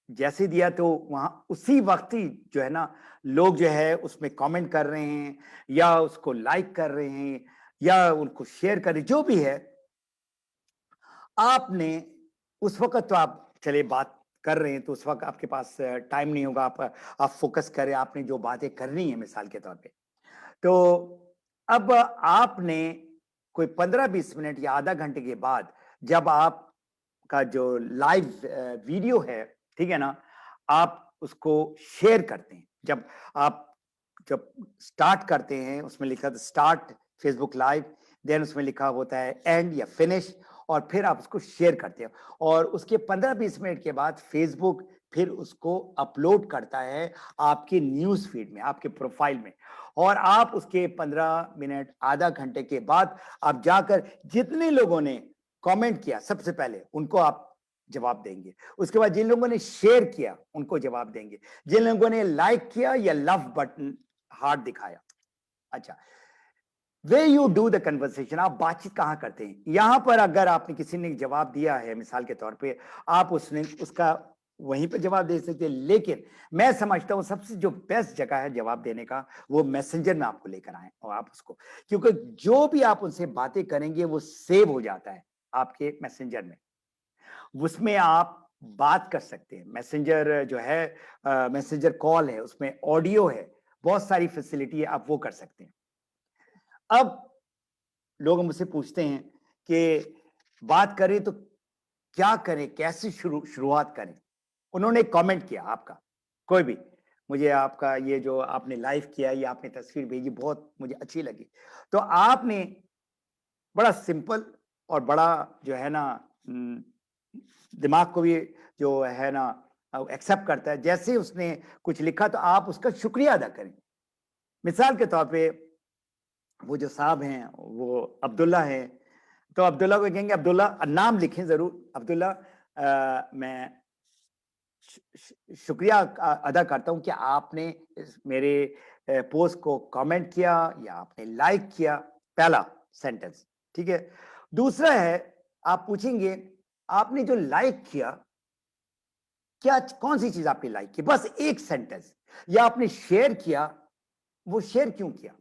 जैसे दिया, तो वहां उसी वक्त ही जो है ना, लोग जो है उसमें कमेंट कर रहे हैं, या उसको लाइक कर रहे हैं, या उनको शेयर कर रहे, जो भी है। आपने उस वक्त, तो आप चले बात कर रहे हैं, तो उस वक्त आपके पास टाइम नहीं होगा, आप फोकस करें, आपने जो बातें करनी है मिसाल के तौर पे। तो अब आपने कोई 15-20 मिनट या आधा घंटे के बाद, जब आपका जो लाइव वीडियो है, ठीक है ना, आप उसको शेयर करते हैं। जब स्टार्ट करते हैं, उसमें लिखा था स्टार्ट फेसबुक लाइव, देन उसमें लिखा होता है एंड या फिनिश, और फिर आप उसको शेयर करते हैं, और उसके 15-20 मिनट के बाद फेसबुक फिर उसको अपलोड करता है आपके न्यूज फीड में, आपके प्रोफाइल में। और आप उसके 15 मिनट, आधा घंटे के बाद आप जाकर जितने लोगों ने कमेंट किया, सबसे पहले उनको आप जवाब देंगे। उसके बाद जिन लोगों ने शेयर किया, उनको जवाब देंगे। जिन लोगों ने लाइक किया या लव बटन हार्ट दिखाया। अच्छा, way you do the conversation, आप बातचीत कहां करते हैं? यहां पर अगर आपने किसी ने जवाब दिया है, मिसाल के तौर पे, आप उसका वहीं पर जवाब दे सकते हैं, लेकिन मैं समझता हूं सबसे जो बेस्ट जगह है जवाब देने का, वो मैसेंजर में आपको लेकर आए और आप उसको, क्योंकि जो भी आप उनसे बातें करेंगे वो सेव हो जाता है आपके मैसेंजर में, उसमें आप बात कर सकते हैं। मैसेंजर जो है, मैसेंजर कॉल है, उसमें ऑडियो है, बहुत सारी फैसिलिटी है, आप वो कर सकते हैं। अब लोग मुझसे पूछते हैं कि बात करें तो क्या करें, कैसे शुरुआत करें? उन्होंने कमेंट किया आपका, कोई भी, मुझे आपका ये जो आपने लाइव किया, ये आपने तस्वीर भेजी, बहुत मुझे अच्छी लगी। तो आपने बड़ा सिंपल और बड़ा जो है ना, दिमाग को भी जो है ना एक्सेप्ट करता है, जैसे उसने कुछ लिखा तो आप उसका शुक्रिया अदा करें। मिसाल के तौर पे, वो जो साहब हैं वो अब्दुल्ला हैं, तो अब्दुल्ला को कहेंगे, अब्दुल्ला, नाम लिखें जरूर, अब्दुल्ला, मैं शुक्रिया अदा करता हूं कि आपने मेरे पोस्ट को कमेंट किया या आपने लाइक किया। पहला सेंटेंस, ठीक है। दूसरा है, आप पूछेंगे, आपने जो लाइक किया, क्या, कौन सी चीज आपने लाइक की, बस एक सेंटेंस। या आपने शेयर किया, वो शेयर क्यों किया?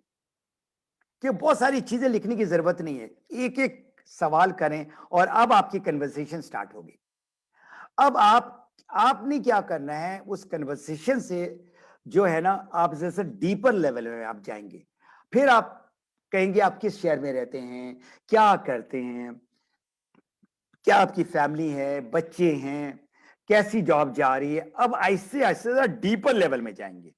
कि बहुत सारी चीजें लिखने की जरूरत नहीं है, एक एक सवाल करें और अब आपकी कन्वर्सेशन स्टार्ट होगी। अब आपने क्या करना है, उस कन्वर्सेशन से जो है ना, आप जैसे डीपर लेवल में आप जाएंगे। फिर आप कहेंगे आप किस शहर में रहते हैं, क्या करते हैं, क्या आपकी फैमिली है, बच्चे हैं, कैसी जॉब जा रही है। अब ऐसे ऐसे डीपर लेवल में जाएंगे।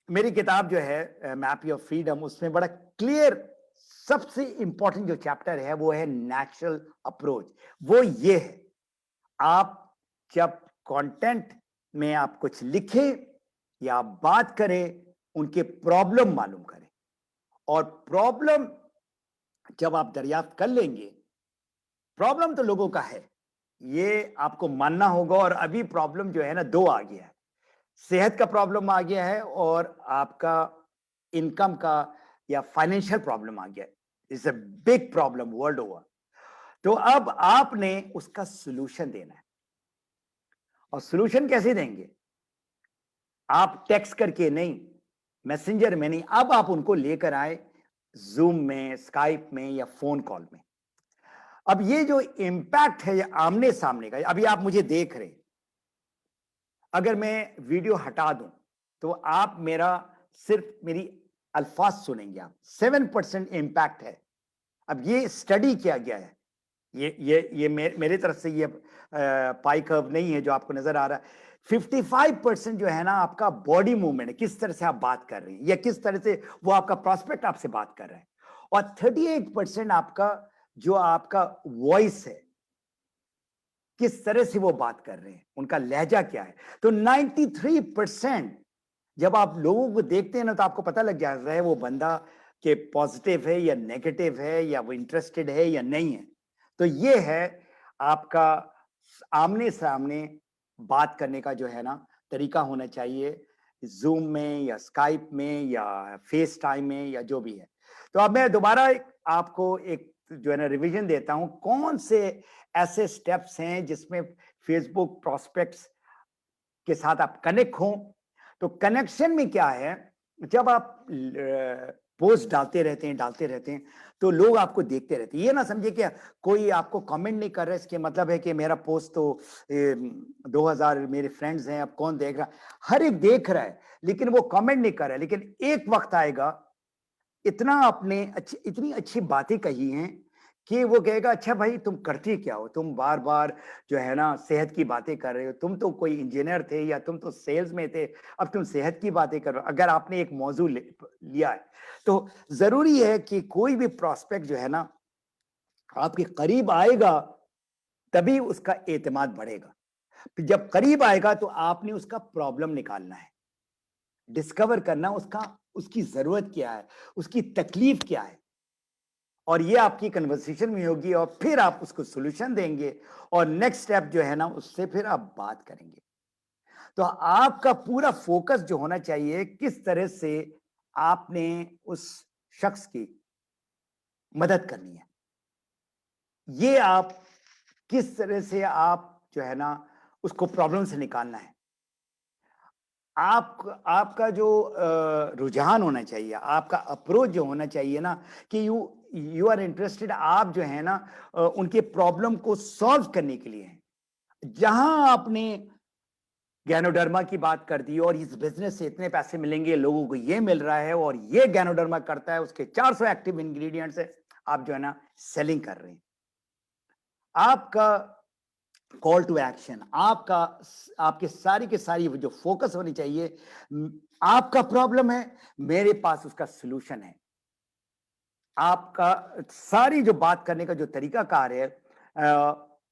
मेरी किताब जो है मैप योर फ्रीडम, उसमें बड़ा क्लियर सबसे इंपॉर्टेंट जो चैप्टर है वो है नेचुरल अप्रोच। वो ये है, आप जब कंटेंट में आप कुछ लिखें या बात करें, उनके प्रॉब्लम मालूम करें, और प्रॉब्लम जब आप दरियाफ्त कर लेंगे, प्रॉब्लम तो लोगों का है, ये आपको मानना होगा। और अभी प्रॉब्लम जो है ना, दो आ गया है। सेहत का प्रॉब्लम आ गया है और आपका इनकम का या फाइनेंशियल प्रॉब्लम आ गया है। It's a big problem world over. तो अब आपने उसका सॉल्यूशन देना है। और सॉल्यूशन कैसे देंगे? आप टेक्स्ट करके नहीं, मैसेंजर में नहीं, अब आप उनको लेकर आए जूम में, स्काइप में या फोन कॉल में। अब ये जो इंपैक्ट है, ये आमने सामने का। अभी आप मुझे देख रहे हैं, अगर मैं वीडियो हटा दूं तो आप मेरा सिर्फ मेरी अल्फाज सुनेंगे। आप 7% इंपैक्ट है। अब ये स्टडी किया गया है, ये मेरे तरफ से ये पाई कर्व नहीं है जो आपको नजर आ रहा है। 55% जो है ना आपका बॉडी मूवमेंट है, किस तरह से आप बात कर रहे हैं या किस तरह से वो आपका प्रोस्पेक्ट आपसे बात कर रहा है। और 38% आपका जो आपका वॉइस है, किस तरह से वो बात कर रहे हैं, उनका लहजा क्या है। तो 93% जब आप लोगों को देखते हैं ना, तो आपको पता लग जाता है वो बंदा के पॉजिटिव है या नेगेटिव है, या वो इंटरेस्टेड है या नहीं है। तो ये है आपका आमने सामने बात करने का जो है ना तरीका होना चाहिए, जूम में या स्काइप में या फेस टाइम में या जो भी है। तो अब मैं दोबारा आपको एक जो है ना रिवीजन देता हूं, कौन से ऐसे स्टेप्स हैं जिसमें फेसबुक प्रोस्पेक्ट्स के साथ आप कनेक्ट हो। तो कनेक्शन में क्या है, जब आप पोस्ट डालते रहते हैं तो लोग आपको देखते रहते हैं। ये ना समझे कि कोई आपको कमेंट नहीं कर रहा है, इसके मतलब है कि मेरा पोस्ट तो 2000 मेरे फ्रेंड्स हैं, अब कौन देख रहा है। हर एक देख रहा है लेकिन वो कमेंट नहीं कर रहा है। लेकिन एक वक्त आएगा, इतना आपने इतनी अच्छी बातें कही हैं कि वो कहेगा अच्छा भाई तुम करती क्या हो, तुम बार बार जो है ना सेहत की बातें कर रहे हो, तुम तो कोई इंजीनियर थे या तुम तो सेल्स में थे, अब तुम सेहत की बातें कर रहे हो। अगर आपने एक मौजू लिया है तो जरूरी है कि कोई भी प्रोस्पेक्ट जो है ना आपके करीब आएगा, तभी उसका एतमाद बढ़ेगा। जब करीब आएगा तो आपने उसका प्रॉब्लम निकालना है, डिस्कवर करना उसका, उसकी जरूरत क्या है, उसकी तकलीफ क्या है, और ये आपकी कन्वर्सेशन में होगी और फिर आप उसको सॉल्यूशन देंगे और नेक्स्ट स्टेप जो है ना उससे फिर आप बात करेंगे। तो आपका पूरा फोकस जो होना चाहिए, किस तरह से आपने उस शख्स की मदद करनी है, ये आप किस तरह से आप जो है ना उसको प्रॉब्लम से निकालना है। आपका जो रुझान होना चाहिए, आपका अप्रोच जो होना चाहिए ना, कि यू आर इंटरेस्टेड, आप जो है ना उनके प्रॉब्लम को सॉल्व करने के लिए हैं। जहां आपने गैनोडर्मा की बात कर दी और इस बिजनेस से इतने पैसे मिलेंगे, लोगों को ये मिल रहा है और ये गैनोडर्मा करता है, उसके 400 एक्टिव इंग्रेडिएंट्स है, आप जो है ना सेलिंग कर रहे हैं। आपका कॉल टू एक्शन, आपका आपके सारी के सारी जो फोकस होनी चाहिए, आपका प्रॉब्लम है, मेरे पास उसका सॉल्यूशन है। आपका सारी जो बात करने का जो तरीका कार है,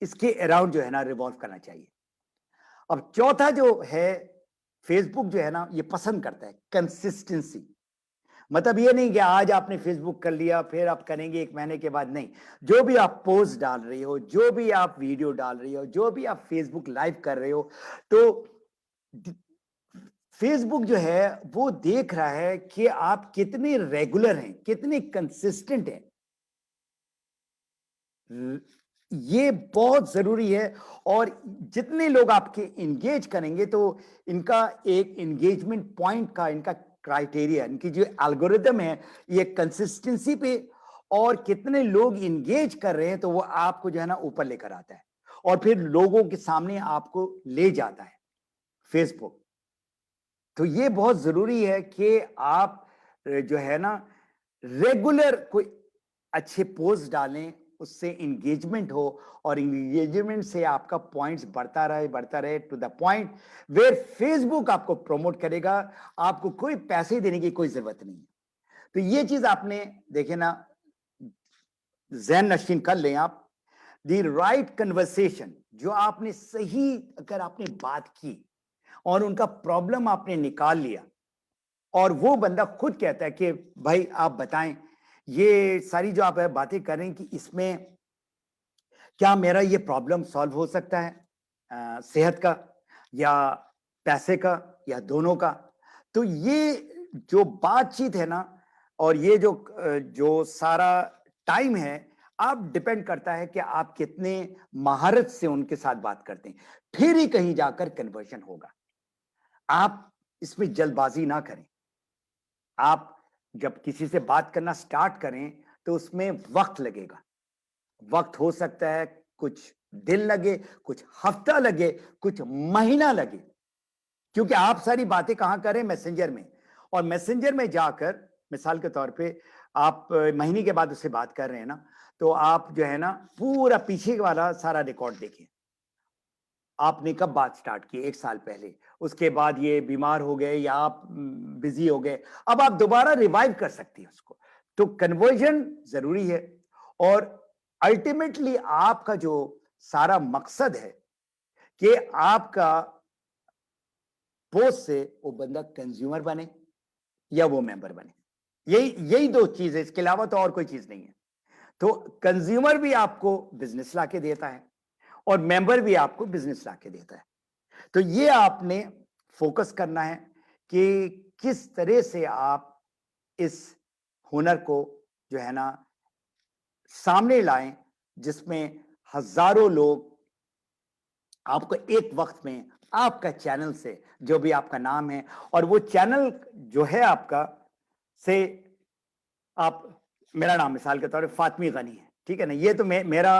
इसके अराउंड जो है ना रिवॉल्व करना चाहिए। अब चौथा जो है, फेसबुक जो है ना ये पसंद करता है कंसिस्टेंसी। मतलब ये नहीं कि आज आपने फेसबुक कर लिया फिर आप करेंगे एक महीने के बाद, नहीं। जो भी आप पोस्ट डाल रही हो, जो भी आप वीडियो डाल रही हो, जो भी आप फेसबुक लाइव कर रहे हो, तो फेसबुक जो है वो देख रहा है कि आप कितने रेगुलर हैं, कितने कंसिस्टेंट हैं। ये बहुत जरूरी है। और जितने लोग आपके इंगेज करेंगे, तो इनका एक इंगेजमेंट पॉइंट का इनका क्राइटेरिया, इनकी जो एल्गोरिदम है, ये कंसिस्टेंसी पे और कितने लोग इंगेज कर रहे हैं, तो वो आपको जो है ना ऊपर लेकर आता है और फिर लोगों के सामने आपको ले जाता है फेसबुक। तो ये बहुत जरूरी है कि आप जो है ना रेगुलर कोई अच्छे पोस्ट डालें उससे इंगेजमेंट हो और इंगेजमेंट से आपका पॉइंट्स बढ़ता रहे to the point where Facebook आपको प्रमोट करेगा, आपको कोई पैसे देने की कोई जरूरत नहीं है। तो ये चीज आपने देखे ना, जहन नशीन कर लें आप। द राइट कन्वर्सेशन, जो आपने सही अगर आपने बात की और उनका प्रॉब्लम आपने निकाल लिया और वो बंदा खुद कहता है कि भाई आप बताएं, ये सारी जो आप बातें कर रहे हैं कि इसमें क्या मेरा ये प्रॉब्लम सॉल्व हो सकता है, सेहत का या पैसे का या दोनों का। तो ये जो बातचीत है ना, और ये जो सारा टाइम है, आप डिपेंड करता है कि आप कितने महारत से उनके साथ बात करते हैं, फिर ही कहीं जाकर कन्वर्जन होगा। आप इसमें जल्दबाजी ना करें। आप जब किसी से बात करना स्टार्ट करें तो उसमें वक्त लगेगा। वक्त हो सकता है कुछ दिन लगे, कुछ हफ्ता लगे, कुछ महीना लगे, क्योंकि आप सारी बातें कहां करें, मैसेंजर में। और मैसेंजर में जाकर मिसाल के तौर पे आप महीने के बाद उससे बात कर रहे हैं ना, तो आप जो है ना पूरा पीछे वाला सारा रिकॉर्ड देखें। आपने कब बात स्टार्ट की, 1 साल पहले, उसके बाद ये बीमार हो गए या आप बिजी हो गए, अब आप दोबारा रिवाइव कर सकती हैं उसको। तो कन्वर्जन जरूरी है। और अल्टीमेटली आपका जो सारा मकसद है कि आपका पोस्ट से वो बंदा कंज्यूमर बने या वो मेंबर बने, यही यही दो चीज है, इसके अलावा तो और कोई चीज नहीं है। तो कंज्यूमर भी आपको बिजनेस लाके देता है और मेंबर भी आपको बिजनेस लाके देता है। तो ये आपने फोकस करना है कि किस तरह से आप इस हुनर को जो है ना सामने लाएं, जिसमें हजारों लोग आपको एक वक्त में आपका चैनल से, जो भी आपका नाम है और वो चैनल जो है आपका से, आप, मेरा नाम मिसाल के तौर पे फातमी गनी है, ठीक है ना, ये तो मेरा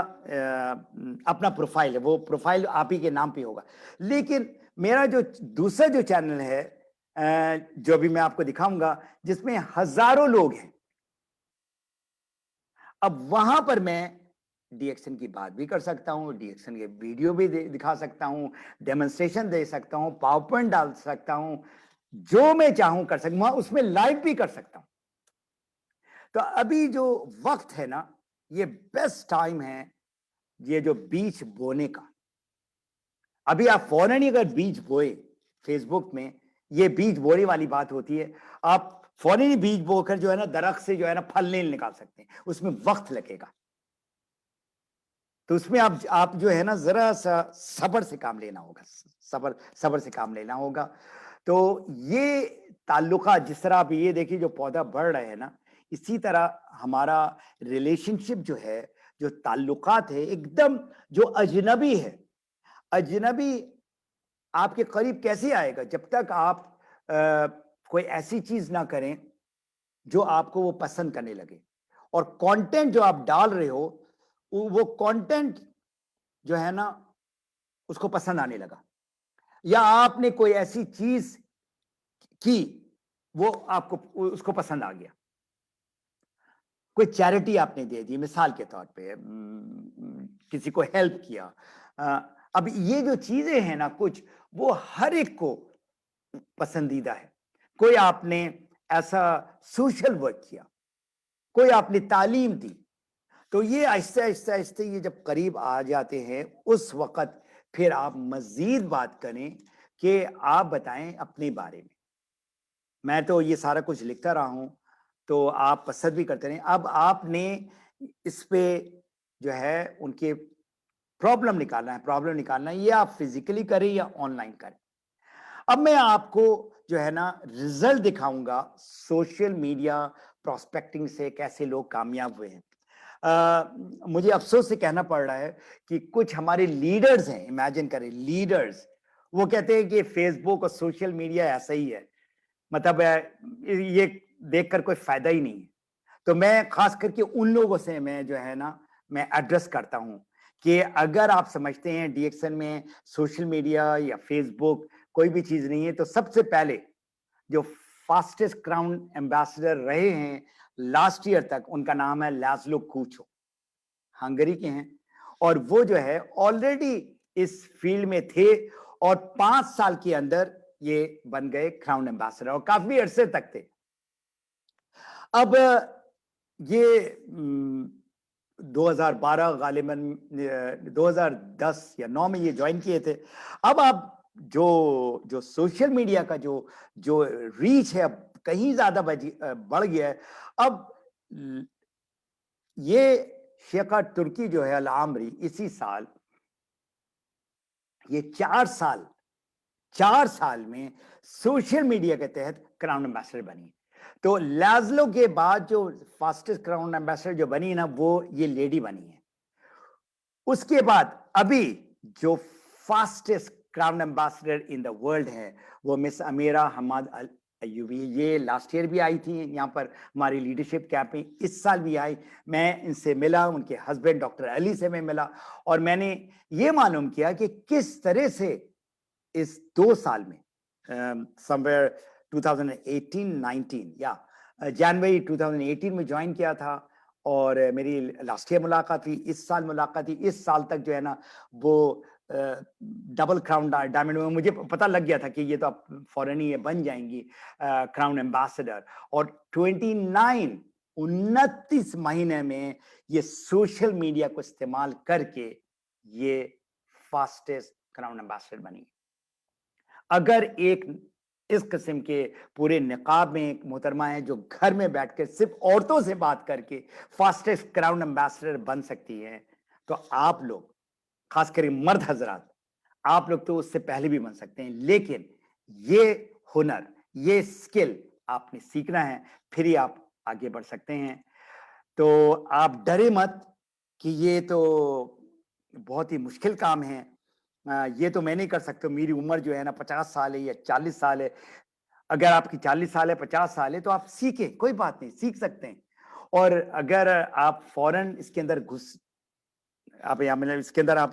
अपना प्रोफाइल है, वो प्रोफाइल आप ही के नाम पे होगा। लेकिन मेरा जो दूसरा जो चैनल है जो अभी मैं आपको दिखाऊंगा, जिसमें हजारों लोग हैं, अब वहां पर मैं डीएक्शन की बात भी कर सकता हूं, डीएक्शन के वीडियो भी दिखा सकता हूं, डेमोन्स्ट्रेशन दे सकता हूं, पावर पॉइंट डाल सकता हूं, जो मैं चाहूं कर सकता हूं, उसमें लाइव भी कर सकता हूं। तो अभी जो वक्त है ना, ये बेस्ट टाइम है, ये जो बीज बोने का। अभी आप फौरन ही अगर बीज बोए फेसबुक में, ये बीज बोने वाली बात होती है, आप फौरन ही बीज बोकर जो है ना दरख्त से जो है ना फल नहीं निकाल सकते, उसमें वक्त लगेगा। तो उसमें आप जो है ना जरा सा सब्र से काम लेना होगा, सब्र से काम लेना होगा। तो ये ताल्लुका, जिस तरह आप ये देखिए जो पौधा बढ़ रहा है ना, इसी तरह हमारा रिलेशनशिप जो है, जो ताल्लुकात है, एकदम जो अजनबी है, अजनबी आपके करीब कैसे आएगा जब तक आप कोई ऐसी चीज ना करें जो आपको वो पसंद करने लगे, और कंटेंट जो आप डाल रहे हो वो कंटेंट जो है ना उसको पसंद आने लगा, या आपने कोई ऐसी चीज की वो आपको उसको पसंद आ गया, कोई चैरिटी आपने दे दी मिसाल के तौर पे, किसी को हेल्प किया। अब ये जो चीजें हैं ना कुछ, वो हर एक को पसंदीदा है। कोई आपने ऐसा सोशल वर्क किया, कोई आपने तालीम दी, तो ये आहिस्ते आहिस्ते आहिस्ते ये जब करीब आ जाते हैं, उस वक्त फिर आप मजीद बात करें कि आप बताएं अपने बारे में। मैं तो ये सारा कुछ लिखता रहा हूं, तो आप पसंद भी करते रहें। अब आपने इस पे जो है उनके प्रॉब्लम निकालना है, ये आप फिजिकली करें या ऑनलाइन करें। अब मैं आपको जो है ना रिजल्ट दिखाऊंगा सोशल मीडिया प्रोस्पेक्टिंग से, कैसे लोग कामयाब हुए हैं। मुझे अफसोस से कहना पड़ रहा है कि कुछ हमारे लीडर्स हैं, इमेजिन करें लीडर्स, वो कहते हैं कि फेसबुक और सोशल मीडिया ऐसा ही है, मतलब ये देखकर कोई फायदा ही नहीं है। तो मैं खास करके उन लोगों से मैं जो है ना मैं एड्रेस करता हूं कि अगर आप समझते हैं डीएक्शन में सोशल मीडिया या फेसबुक कोई भी चीज नहीं है, तो सबसे पहले जो फास्टेस्ट क्राउन एम्बेसडर रहे हैं लास्ट ईयर तक, उनका नाम है लाज़लो क्रूचो। हंगरी के हैं, और वो जो है ऑलरेडी इस फील्ड में थे और 5 साल के अंदर ये बन गए क्राउन एम्बेसडर और काफी अरसे तक थे। अब ये 2012 गालिबन 2010 या 9 में ये ज्वाइन किए थे। अब आप जो सोशल मीडिया का जो रीच है अब कहीं ज्यादा बढ़ गया है। अब ये शेखा तुर्की जो है अल आमरी इसी साल ये 4 साल में सोशल मीडिया के तहत क्राउन एम्बेसडर बनी। तो लाज़लो के बाद जो फास्टेस्ट क्राउन एम्बेसडर जो बनी ना, वो ये लेडी बनी है। उसके बाद अभी जो fastest crown ambassador in the world है वो मिस अमीरा हमाद अल अयूबी। ये लास्ट ईयर भी आई थी यहाँ पर हमारी लीडरशिप कैंप में, इस साल भी आई। मैं इनसे मिला, उनके हस्बैंड डॉक्टर अली से मैं मिला और मैंने ये मालूम किया कि किस तरह से इस 2 साल में समवेयर 2018-19 या जनवरी 2018 में ज्वाइन किया था और मेरी लास्ट ईयर मुलाकात हुई, इस साल मुलाकात हुई। इस साल तक जो है ना वो डबल क्राउन डायमंड में मुझे पता लग गया था कि ये तो अब फौरन ही ये बन जाएंगी क्राउन एम्बेसडर। और 29 महीने में ये सोशल मीडिया को इस्तेमाल करके ये फास्टेस्ट क्राउन एम्बेसडर बनी। अगर एक इस किस्म के पूरे निकाब में एक मोहतरमा है जो घर में बैठकर सिर्फ औरतों से बात करके फास्टेस्ट क्राउन एम्बेसडर बन सकती है, तो आप लोग, खासकर मर्द हजरात, आप लोग तो उससे पहले भी बन सकते हैं। लेकिन ये हुनर, ये स्किल आपने सीखना है, फिर ही आप आगे बढ़ सकते हैं। तो आप डरे मत कि ये तो बहुत ही मुश्किल काम है, ये तो मैं नहीं कर सकता, मेरी उम्र जो है ना 50 साल है या 40 साल है। अगर आपकी 40 साल है, 50 साल है, तो आप सीखें, कोई बात नहीं, सीख सकते हैं। और अगर आप फौरन इसके अंदर आप या मतलब इसके अंदर आप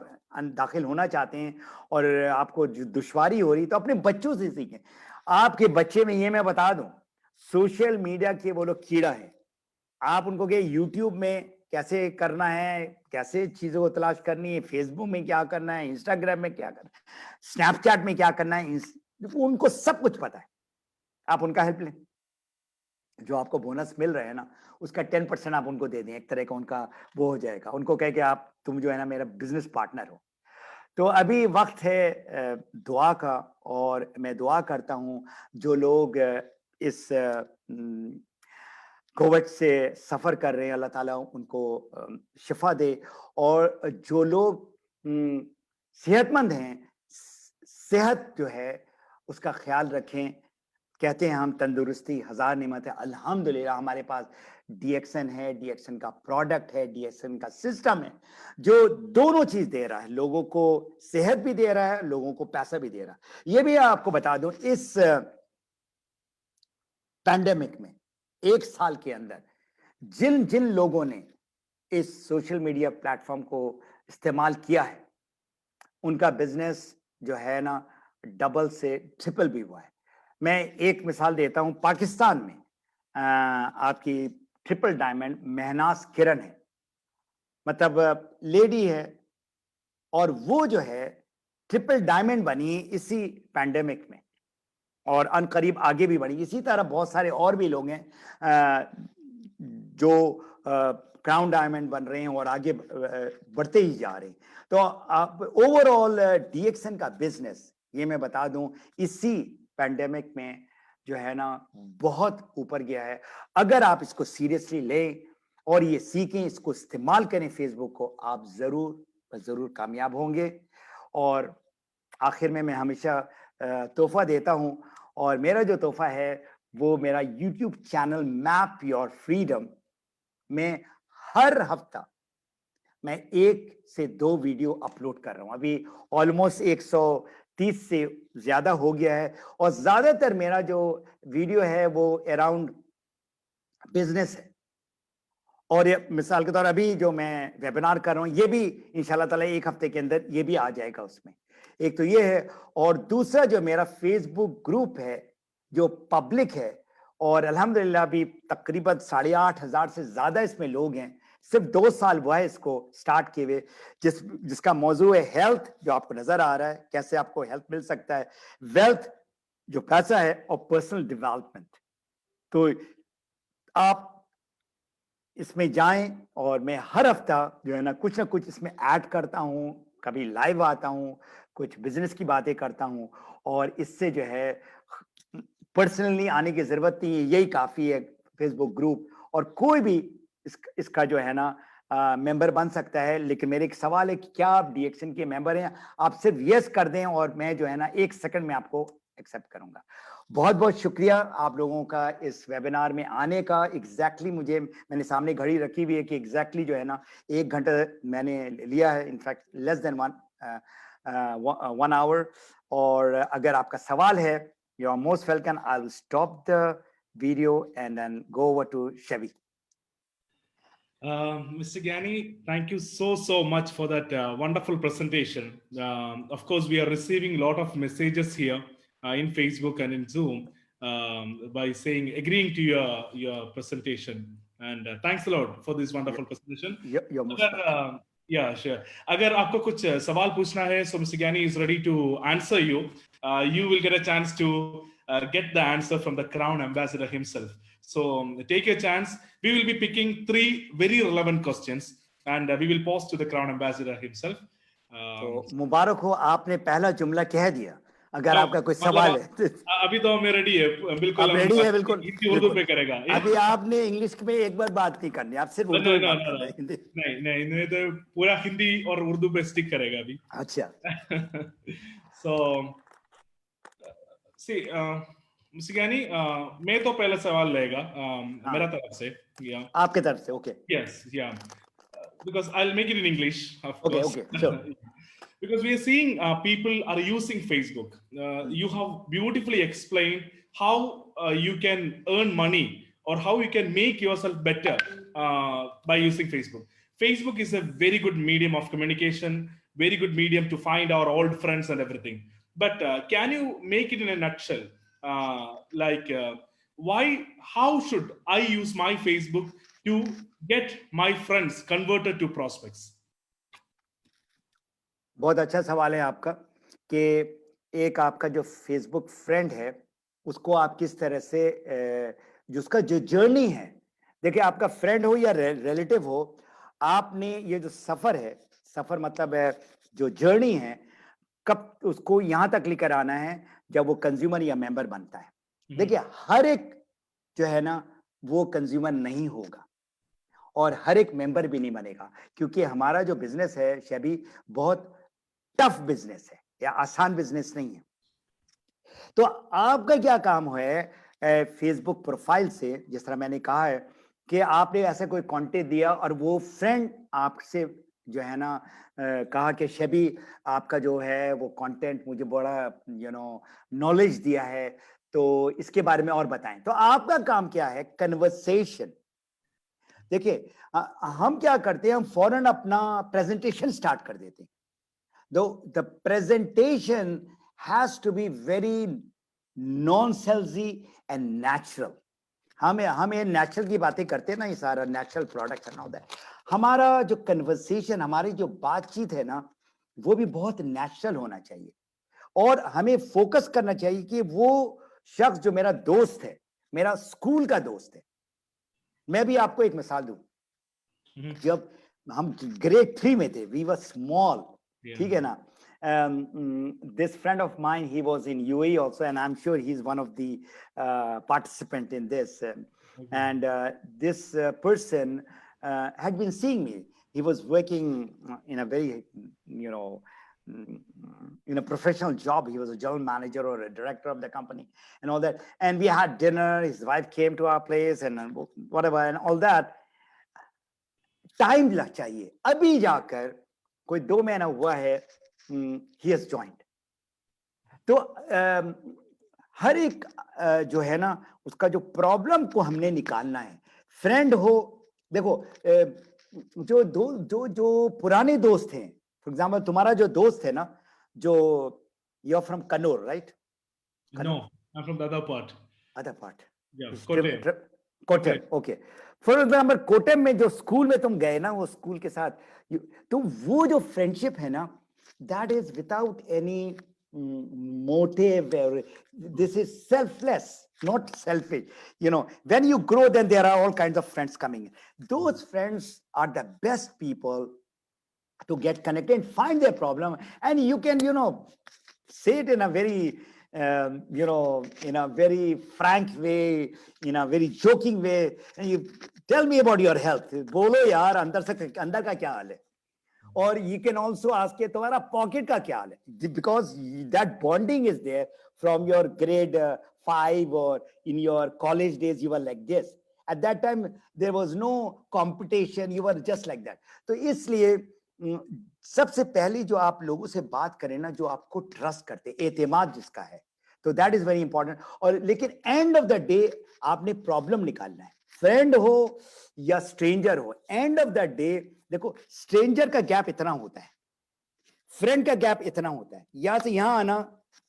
दाखिल होना चाहते हैं और आपको दुश्वारी हो रही, तो अपने बच्चों से सीखें। आपके बच्चे में ये मैं बता दूं, सोशल मीडिया के वो लोग कीड़ा है। आप उनको के यूट्यूब में कैसे करना है, कैसे चीजों को तलाश करनी है, फेसबुक में क्या करना है, इंस्टाग्राम में क्या करना है, स्नैपचैट में क्या करना है, उनको सब कुछ पता है। आप उनका हेल्प लें, जो आपको बोनस मिल रहा है ना उसका 10% आप उनको दे दें, एक तरह का उनका वो हो जाएगा। उनको कहे कि आप तुम जो है ना मेरा बिजनेस पार्टनर हो। तो अभी वक्त है दुआ का, और मैं दुआ करता हूँ जो लोग इस कोविड से सफ़र कर रहे हैं, अल्लाह ताला उनको शिफा दे। और जो लोग सेहतमंद हैं, सेहत जो है उसका ख्याल रखें। कहते हैं हम तंदुरुस्ती हजार नेमत है, अल्हम्दुलिल्लाह हमारे पास डीएक्सन है, डीएक्सन का प्रोडक्ट है, डीएक्सन का सिस्टम है जो दोनों चीज दे रहा है, लोगों को सेहत भी दे रहा है, लोगों को पैसा भी दे रहा है। ये भी आपको बता दूं, इस पैंडेमिक में 1 साल के अंदर जिन जिन लोगों ने इस सोशल मीडिया प्लेटफॉर्म को इस्तेमाल किया है, उनका बिजनेस जो है ना डबल से ट्रिपल भी हुआ है। मैं एक मिसाल देता हूं, पाकिस्तान में आपकी ट्रिपल डायमंड महनाज किरण है, मतलब लेडी है, और वो जो है ट्रिपल डायमंड बनी इसी पैंडेमिक में, और अनकरीब आगे भी बढ़ी। इसी तरह बहुत सारे और भी लोग हैं जो क्राउन डायमंड बन रहे हैं और आगे बढ़ते ही जा रहे हैं। तो आप ओवरऑल डीएक्सन का बिजनेस, ये मैं बता दूं, इसी पैंडेमिक में जो है ना बहुत ऊपर गया है। अगर आप इसको सीरियसली लें और ये सीखें, इसको इस्तेमाल करें फेसबुक को, आप जरूर कामयाब होंगे। और आखिर में मैं हमेशा तोहफा देता हूं, और मेरा जो तोहफा है वो मेरा YouTube channel map your freedom में हर हफ्ता मैं 1 से 2 वीडियो अपलोड कर रहा हूं। अभी ऑलमोस्ट 130 से ज्यादा हो गया है, और ज्यादातर मेरा जो वीडियो है वो अराउंड बिजनेस है। और ये मिसाल के तौर अभी जो मैं वेबिनार कर रहा हूं, ये भी इंशाल्लाह ताला 1 हफ्ते के अंदर ये भी आ जाएगा उसमें। एक तो ये है, और दूसरा जो मेरा फेसबुक ग्रुप है जो पब्लिक है, और अल्हम्दुलिल्लाह अभी तकरीबन 8,500 से ज्यादा इसमें लोग हैं, सिर्फ 2 साल हुआ है इसको स्टार्ट किए हुए, जिसका मौजू है हेल्थ, जो आपको नजर आ रहा है, कैसे आपको हेल्थ मिल सकता है, वेल्थ जो पैसा है, और पर्सनल डेवलपमेंट। तो आप इसमें जाएं, और मैं हर हफ्ता जो है ना कुछ इसमें ऐड करता हूं, कभी लाइव आता हूं, कुछ बिजनेस की बातें करता हूं, और इससे जो है पर्सनली आने की जरूरत नहीं है, यही काफी है फेसबुक ग्रुप, और कोई भी इसका जो है ना मेंबर बन सकता है। लेकिन मेरे एक सवाल है कि क्या आप डीएक्सन के मेंबर हैं? आप सिर्फ यस कर दें और मैं जो है ना 1 सेकंड में आपको एक्सेप्ट करूंगा। बहुत बहुत शुक्रिया आप लोगों का इस वेबिनार में आने का। एग्जैक्टली मैंने सामने घड़ी रखी हुई है कि एग्जैक्टली जो है ना 1 घंटा मैंने लिया है, इनफैक्ट लेस देन 1 आवर। और अगर आपका सवाल है, you are most welcome. I will stop the video and then go over to Chevy. Mr. Gyani, thank you so much for that wonderful presentation. Of course, we are receiving a lot of messages here in Facebook and in Zoom by saying agreeing to your presentation, and thanks a lot for this wonderful presentation. You're most welcome. Yeah, sure. अगर आपको कुछ सवाल पूछना है, so Mr. Gyani is ready to answer you. You will get a chance to get the answer from the Crown Ambassador himself. So take your chance. We will be picking 3 very relevant questions, and we will pose to the Crown Ambassador himself. तो मुबारक हो, आपने पहला जुमला कह दिया। अगर आपका कोई सवाल है अभी तो हमें रेडी है, बिल्कुल हम रेडी है, बिल्कुल हिंदी उर्दू पे करेगा। अभी आपने इंग्लिश में एक बार बात नहीं करनी, आप सिर्फ उर्दू में बात करना है। हिंदी नहीं तो पूरा हिंदी और उर्दू पे स्टिक करेगा अभी। अच्छा। So see, Mr. Gyani, मैं तो पहला सवाल लेगा मेरा तरफ से, या आपके तरफ से, okay. Yes, yeah. Because I'll make it in English, of course. Okay, sure. Because we are seeing people are using Facebook. You have beautifully explained how you can earn money or how you can make yourself better by using Facebook. Facebook is a very good medium of communication, very good medium to find our old friends and everything. But can you make it in a nutshell? How should I use my Facebook to get my friends converted to prospects? बहुत अच्छा सवाल है आपका कि एक आपका जो Facebook friend है उसको आप किस तरह से जिसका जो जर्नी है, देखिए आपका फ्रेंड हो या रिलेटिव हो, आपने ये जो सफर है, सफर मतलब है जो जर्नी है, कब उसको यहां तक लेकर आना है जब वो कंज्यूमर या मेंबर बनता है। देखिए हर एक जो है ना वो कंज्यूमर नहीं होगा और हर एक मेंबर भी नहीं बनेगा, क्योंकि हमारा जो बिजनेस है शेबी बहुत टफ बिजनेस है या आसान बिजनेस नहीं है। तो आपका क्या काम है फेसबुक प्रोफाइल से, जिस तरह मैंने कहा है कि आपने ऐसा कोई कंटेंट दिया और वो फ्रेंड आपसे जो है ना कहा कि शेबी आपका जो है वो कंटेंट मुझे बड़ा नॉलेज दिया है, तो इसके बारे में और बताएं। तो आपका काम क्या है? कन्वर्सेशन। देखिए हम क्या करते हैं, हम फौरन अपना प्रेजेंटेशन स्टार्ट कर देते हैं। The presentation has to be very non-salesy and natural. हम ये नेचुरल की बातें करते हैं ना, ये सारा नेचुरल प्रोडक्ट है ना। हमारा जो कन्वर्सेशन, हमारी जो बातचीत है ना, वो भी बहुत नेचुरल होना चाहिए और हमें फोकस करना चाहिए कि वो शख्स जो मेरा दोस्त है, मेरा स्कूल का दोस्त है। मैं भी आपको एक मिसाल दूं, जब हम ग्रेड 3 में थे, वी वर स्मॉल, ठीक है ना। This friend of mine, he was in UAE also, and I'm sure he's one of the participant in this. And this person had been seeing me. He was working in a very, in a professional job. He was a general manager or a director of the company and all that. And we had dinner. His wife came to our place and whatever and all that. Time लग चाहिए, अभी जाकर कोई 2 महीना हुआ है he has joined. तो हर एक जो है ना उसका जो प्रॉब्लम को हमने निकालना है। फ्रेंड हो, देखो जो पुराने दोस्त हैं, फॉर एग्जांपल तुम्हारा जो दोस्त है ना, जो you are from Kannur, right? No, I'm from the other part. Other part. Yeah, Kottayam. Okay. For example Kottayam में जो स्कूल में तुम गए ना, वो स्कूल के साथ तो वो जो फ्रेंडशिप है ना, that is without any motive. This is selfless, not selfish. When you grow, then there are all kinds of friends coming in. Those friends are the best people to get connected and find their problem, and you can say it in a very in a very frank way, in a very joking way, and you tell me about your health. बोलो यार अंदर का क्या हाल है. Or you can also ask कि तुम्हारा pocket का क्या हाल है, because that bonding is there from your grade 5 or in your college days. You were like this. At that time there was no competition, you were just like that. तो इसलिए सबसे पहली जो आप लोगों से बात करें ना, जो आपको ट्रस्ट करते, एतमाद जिसका है, तो दैट इज वेरी इंपॉर्टेंट. और लेकिन एंड ऑफ द डे आपने प्रॉब्लम निकालना है, फ्रेंड हो या स्ट्रेंजर हो. एंड ऑफ द डे देखो, स्ट्रेंजर का गैप इतना होता है, फ्रेंड का गैप इतना होता है. यहां से यहां आना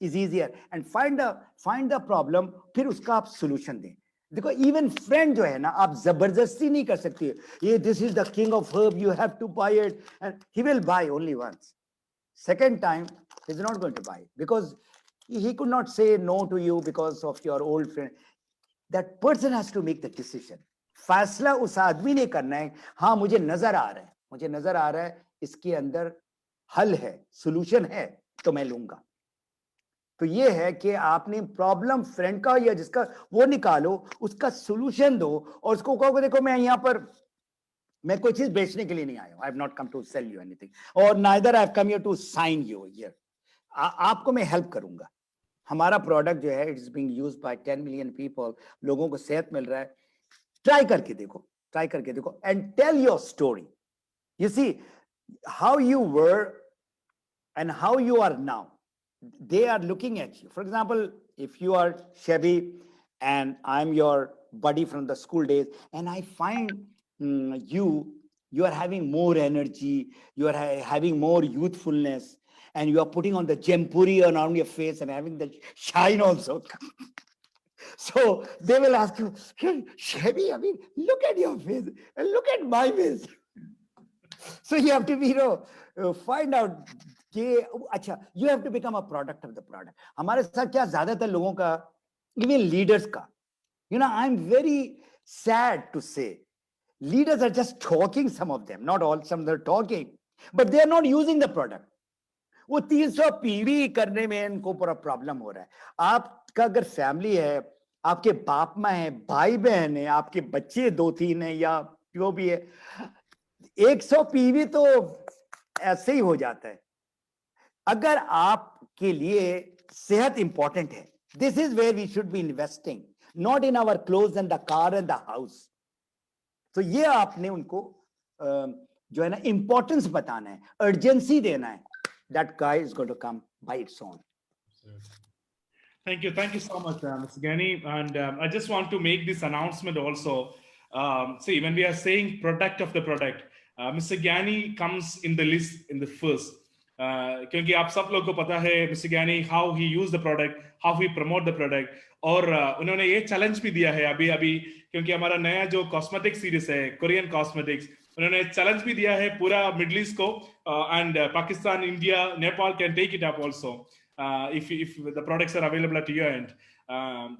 is easier, and find the problem, फिर उसका आप सोल्यूशन दें. देखो, इवन फ्रेंड जो है ना, आप जबरदस्ती नहीं कर सकते, ये this is the king of herb, you have to buy it, and he will buy only once. Second time he's not going to buy, because he could not say no to you because of your old friend. That person has to make the decision. फैसला उस आदमी ने करना है. हाँ, मुझे नजर आ रहा है इसके अंदर हल है, सोल्यूशन है, तो मैं लूंगा. तो ये है कि आपने प्रॉब्लम फ्रेंड का या जिसका, वो निकालो, उसका सोल्यूशन दो, और उसको कहो देखो, मैं यहाँ पर मैं कोई चीज बेचने के लिए नहीं आया हूं. I have not come to sell you anything, और neither I have come here to sign you here. आपको मैं हेल्प करूंगा. हमारा प्रोडक्ट जो है, it is being used by 10 million people. लोगों को सेहत मिल रहा है. ट्राई करके देखो and tell your story. You see how you were and how you are now. They are looking at you. For example, if you are Shabby and I'm your buddy from the school days, and I find you are having more energy, you are having more youthfulness, and you are putting on the jempuri around your face and having the shine also. So they will ask you, Shabby, I mean, look at your face and look at my face. So you have to be, find out कि अच्छा, you have to become a product of the product. हमारे साथ क्या ज्यादातर लोगों का, even leaders का, I'm very sad to say, leaders are just talking, some of them, not all, some they're talking, but they are not using the product. वो 300 PV करने में इनको पूरा प्रॉब्लम हो रहा है. आपका अगर फैमिली है, आपके बाप माँ है, भाई बहन है, आपके बच्चे 2-3 है, या जो भी है, 100 पीवी तो ऐसे ही हो जाता है. अगर आपके लिए सेहत इंपॉर्टेंट है, this is where we should be investing, not in our clothes and the car and the house. तो ये आपने उनको जो है ना, इंपॉर्टेंस बताना है, अर्जेंसी देना है. That guy is going to come by its own. Thank you so much, Mr. Gani. And I just want to make this announcement also. See, when we are saying product of the product, Mr. Gani comes in the list in the first. क्योंकि आप सब लोग को पता है mister ज्ञानी, how he use the product, how he promote the product. और उन्होंने ये चैलेंज भी दिया है अभी क्योंकि हमारा नया जो कॉस्मेटिक सीरीज है, कोरियन कॉस्मेटिक्स, उन्होंने चैलेंज भी दिया है पूरा मिडिल ईस्ट को, and Pakistan, India, Nepal can take it up also if the products are available at your end.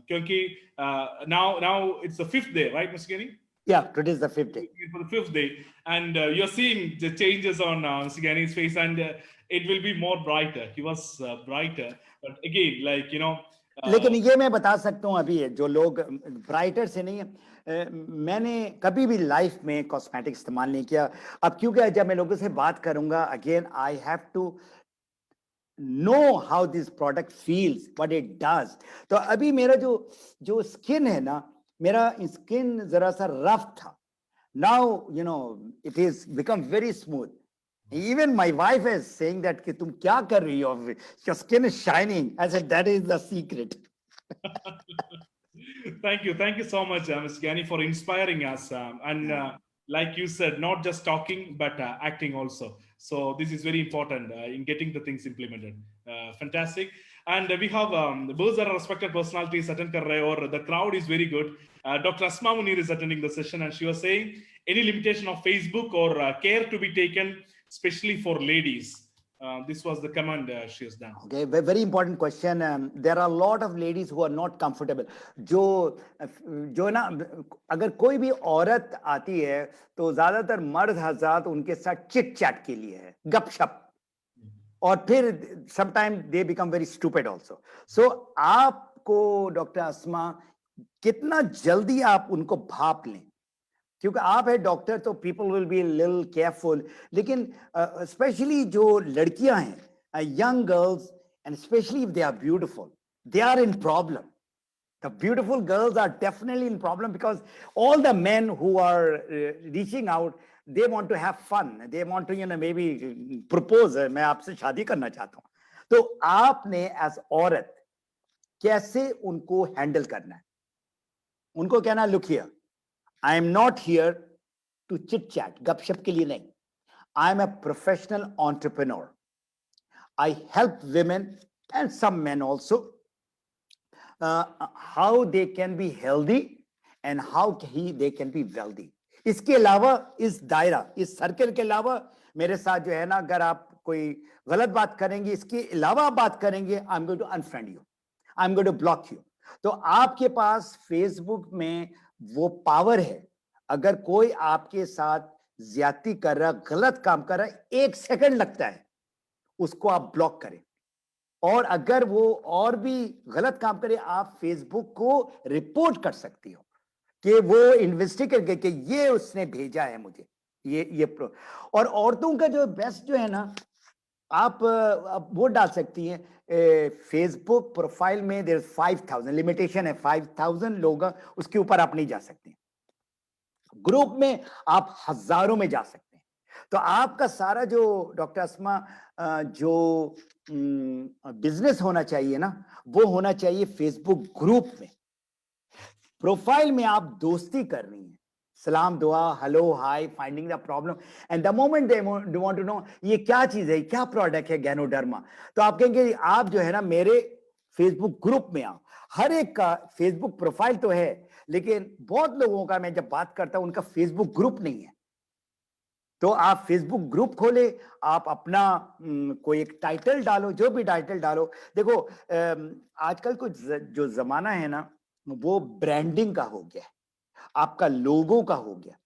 क्योंकि now it's the 5th day, right, Mr. Gani? Yeah, today is the 5th day. For the 5th day, and you're seeing the changes on Mr. Gani's face, and it will be more brighter. He was brighter, but again, like लेकिन ये मैं बता सकता हूँ, अभी जो लोग brighter से नहीं है, मैंने कभी भी लाइफ में कॉस्मेटिक इस्तेमाल नहीं किया. अब क्योंकि जब मैं लोगों से बात करूंगा, again I have to know how this product feels, what it does. तो अभी मेरा जो स्किन है ना, मेरा स्किन जरा सा रफ था. Now it is become very smooth. Even my wife is saying that कि तुम क्या कर रही हो, your skin is shining. I said that is the secret. Thank you so much, Mr. Gani, for inspiring us, and like you said, not just talking but acting also. So this is very important in getting the things implemented. Fantastic. And we have those are respected personalities attend kar rahe, or the crowd is very good. Dr. Asma Munir is attending the session, and she was saying any limitation of Facebook or care to be taken, especially for ladies. This was the command she has done. Okay, very important question. There are a lot of ladies who are not comfortable. जो ना अगर कोई भी औरत आती है तो ज्यादातर मर्द हजरात उनके साथ चिट चैट के लिए है, गपशप, और फिर sometime they become very stupid also. So आपको डॉक्टर अस्मा कितना जल्दी आप उनको भाप लें, क्योंकि आप है डॉक्टर तो people will be little careful. लेकिन स्पेशली जो लड़कियां हैं, young girls, and especially if they are beautiful, they are in problem. The beautiful girls are definitely in problem because all the men who are reaching out, they want to have fun. They want to, maybe propose. मैं आपसे शादी करना चाहता हूँ. तो आपने as औरत कैसे उनको हैंडल करना है? उनको कहना, look here, I am not here to chit chat, गपशप के लिए नहीं. I am a professional entrepreneur. I help women and some men also how they can be healthy and how they can be wealthy. इसके अलावा इस दायरा, इस circle के अलावा मेरे साथ जो है ना, अगर आप कोई गलत बात करेंगे, इसके अलावा आप बात करेंगे, I'm going to unfriend you, I'm going to block you. तो आपके पास फेसबुक में वो पावर है, अगर कोई आपके साथ ज्यादती कर रहा, गलत काम कर रहा, 1 सेकंड लगता है, उसको आप ब्लॉक करें. और अगर वो और भी गलत काम करे, आप फेसबुक को रिपोर्ट कर सकती हो कि वो इन्वेस्टिगेट करके ये उसने भेजा है मुझे, ये और औरतों का जो बेस्ट जो है ना, आप वो डाल सकती हैं फेसबुक प्रोफाइल में. देयर 5000 लिमिटेशन है, 5000 लोग, उसके ऊपर आप नहीं जा सकते. ग्रुप में आप हजारों में जा सकते हैं. तो आपका सारा जो डॉक्टर अस्मा जो बिजनेस होना चाहिए ना, वो होना चाहिए फेसबुक ग्रुप में. प्रोफाइल में आप दोस्ती कर रही हैं, सलाम दुआ, hello hi, finding the problem, and the moment they want to know ये क्या चीज है, क्या प्रोडक्ट है गैनोडर्मा, तो आप कहेंगे आप जो है ना मेरे फेसबुक ग्रुप में आओ. हर एक का फेसबुक प्रोफाइल तो है, लेकिन बहुत लोगों का मैं जब बात करता हूं उनका फेसबुक ग्रुप नहीं है. तो आप फेसबुक ग्रुप खोले, आप अपना कोई एक टाइटल डालो, जो भी टाइटल डालो. देखो आजकल को जो जमाना है ना, वो ब्रांडिंग का हो गया, आपका लोगो का हो गया.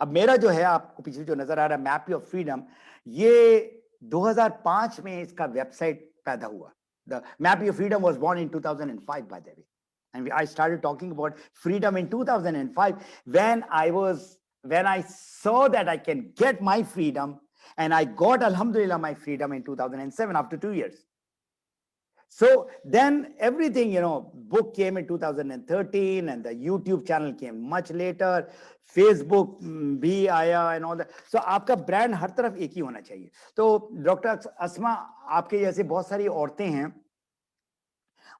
अब मेरा जो है, आपको पीछे जो नजर आ रहा है मैप ऑफ फ्रीडम, ये 2005 में इसका वेबसाइट पैदा हुआ. The map of freedom was born in 2005 by the way, and I started talking about freedom in 2005 when I saw that I can get my freedom, and I got alhamdulillah my freedom in 2007 after 2 years. So then everything, book came in 2013 and the YouTube channel came much later, Facebook भी आया and all that. So आपका brand हर तरफ एक ही होना चाहिए. तो doctor अस्मा, आपके जैसे बहुत सारी औरतें हैं,